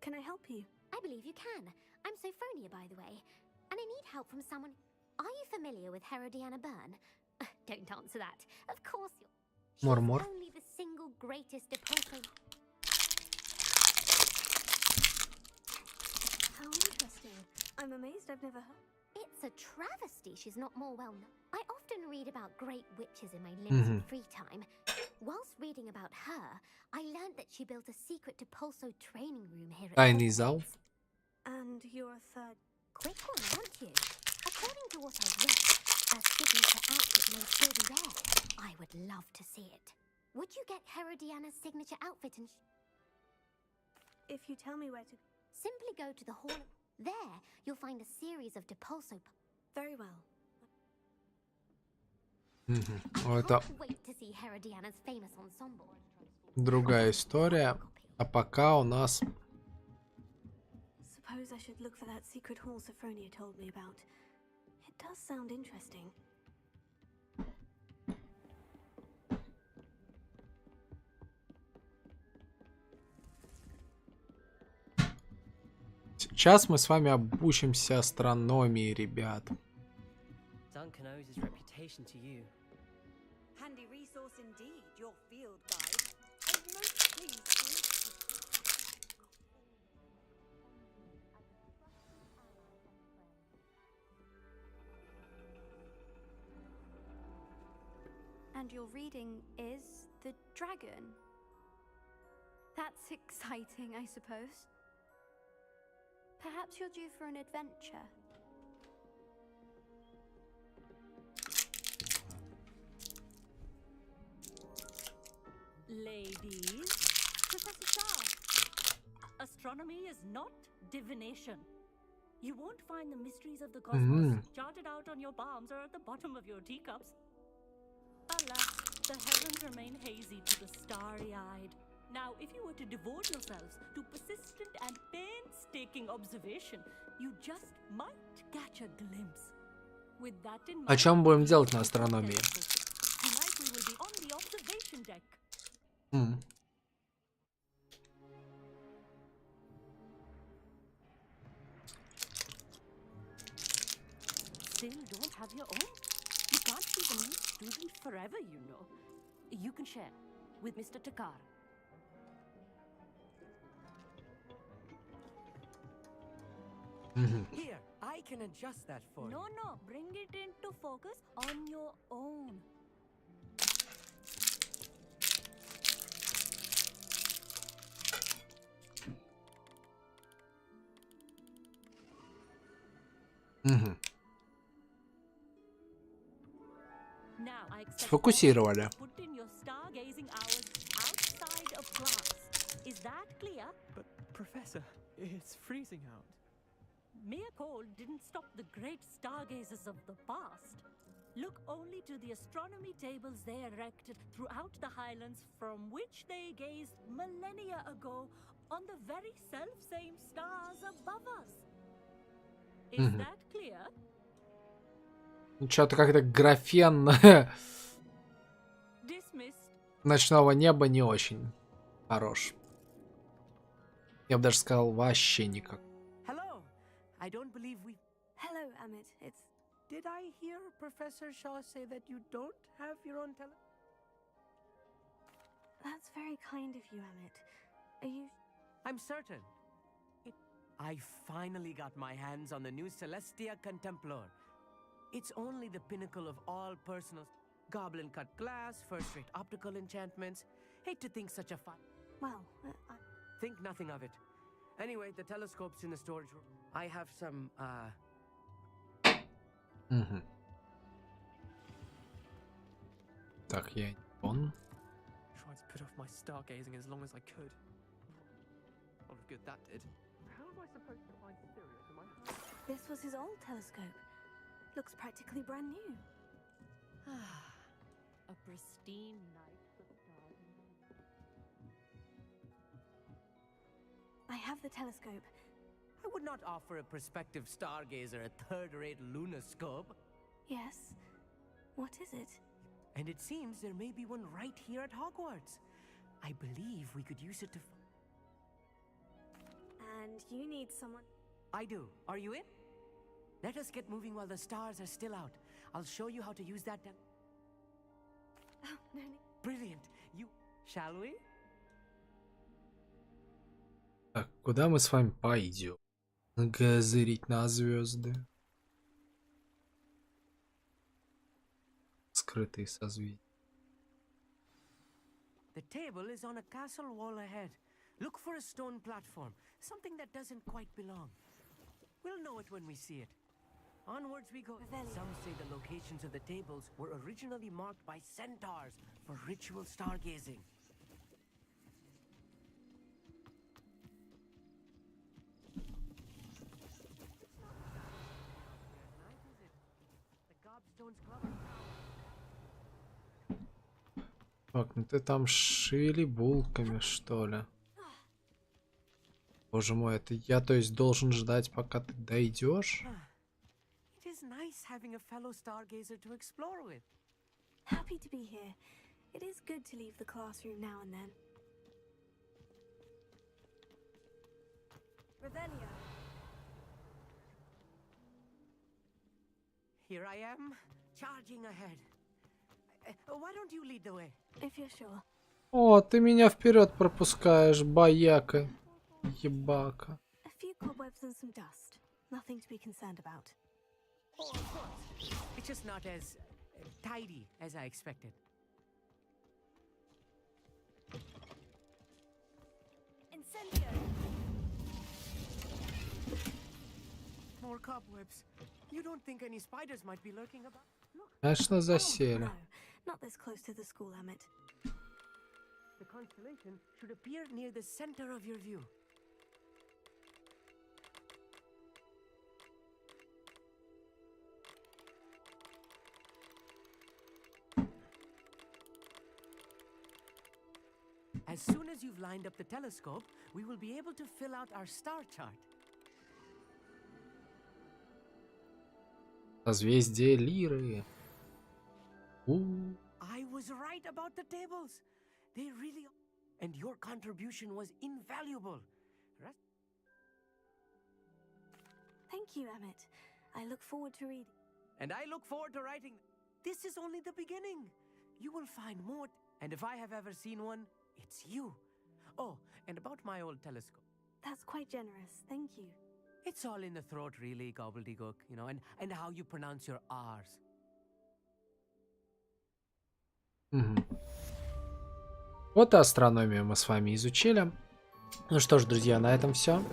Can I help you? I believe you can. I'm Sophronia, by the way. And I need help from someone... Are you familiar with Herodiana Byrne? Don't answer that. Of course you're... More. She's only the single greatest Depulso... How interesting. I'm amazed I've never heard... It's a travesty she's not more well known. I often read about great witches in my limited free time. Whilst reading about her, I learned that she built a secret Depulso training room here at Тайный зал. And you're a third... Quick one, aren't you? According to what I read, her signature outfit may still be there. I would love to see it. Would you get Herodiana's signature outfit and... If you tell me where to... Simply go to the hall... There, you'll find a series of Depulso... Very well. Это Wait to see Herodiana's famous ensemble. другая история. А пока у нас... Suppose I should look for that secret hall Sophronia told me about. It does sound interesting. Сейчас мы с вами обучимся астрономии, ребят. Duncan owes his reputation to you. Handy resource indeed, your field guide. I'm most pleased to meet you. And your reading is the dragon. That's exciting, I suppose. Perhaps you're due for an adventure. Ladies, Professor Charles, astronomy is not divination. You won't find the mysteries of the cosmos charted out on your palms or at the bottom of your teacups. Alas, the heavens remain hazy to the starry-eyed. Now, if you were to devote yourselves to persistent and painstaking observation, you just might catch a glimpse. With that in mind, О чем будем делать на астрономии? tonight we will be on the observation deck. Still don't have your own? You can't be the new student forever, you know. You can share with Mr. Takar. Here, I can adjust that for you. No, bring it into focus on your own. Now, I expect Сфокусировали. you to put in your stargazing hours outside of class. Is that clear? But, Professor, it's freezing out. Mere cold didn't stop the great stargazers of the past. Look only to the astronomy tables they erected throughout the Highlands, from which they gazed millennia ago on the very self-same stars above us. Is that clear? Что-то как-то графен ночного неба не очень хорош. Я бы даже сказал, вообще никак. Hello. I don't believe we... Hello, Amit. It's... Did I hear Professor Shaw say that you don't have your own That's very kind of you, Amit. Are you... I'm certain. I finally got my hands on the new Celestia Contemplar. It's only the pinnacle of all personal... Goblin cut glass, first-rate optical enchantments. Hate to think such a Well, Think nothing of it. Anyway, the telescope's in the storage room. I have some, Так, я он. Tried to put off my stargazing as long as I could. A lot of good that did. How am I supposed to find Sirius in my house? This was his old telescope. Looks practically brand new. A pristine night for the stars. I have the telescope. I would not offer a prospective stargazer a third-rate lunoscope. Yes. What is it? And it seems there may be one right here at Hogwarts. I believe we could use it to... And you need someone... I do. Are you in? Let us get moving while the stars are still out. I'll show you how to use that... Oh, no. Brilliant. You... Shall we? Так, куда мы с вами пойдем? Газырить на звезды. Скрытые созвездия. The table is on a castle wall ahead. Look for a stone platform, something that doesn't quite belong. We'll know it when we see it. Onwards we go. Some say the locations of the tables were originally marked by centaurs for ritual stargazing. Так, ну ты там шевели булками, что ли? Боже мой, это я, то есть, должен ждать, пока ты дойдешь? It is nice having a fellow stargazer to explore with. Happy to be here. It is good to leave the classroom now and then. Revelio. Here I am, charging ahead. Why don't you lead the way? If you're sure. О, ты меня вперед пропускаешь, бояка. Ебака. A few cobwebs and some dust. Nothing to be concerned about. Oh, of course. It's just not as tidy as I expected. Incendio. More cobwebs. You don't think any spiders might be lurking about? Конечно, засели. No, not this close to the school, Amit. The constellation should appear near the center of your view. As soon as you've lined up the telescope, we will be able to fill out our star chart. Созвездие Лиры. I was right about the tables. They really are. And your contribution was invaluable. Thank you, Amit. I look forward to reading. And I look forward to writing. This is only the beginning. You will find more. And if I have ever seen one, it's you. Oh, and about my old telescope. That's quite generous. Thank you. It's all in the throat, really, gobbledygook, you know, and how you pronounce your R's. Вот и астрономию мы с вами изучили. Ну что ж, друзья, на этом все.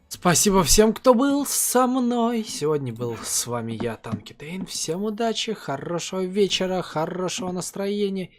Спасибо всем, кто был со мной. Сегодня был с вами я, Танки Тейн. Всем удачи, хорошего вечера, хорошего настроения.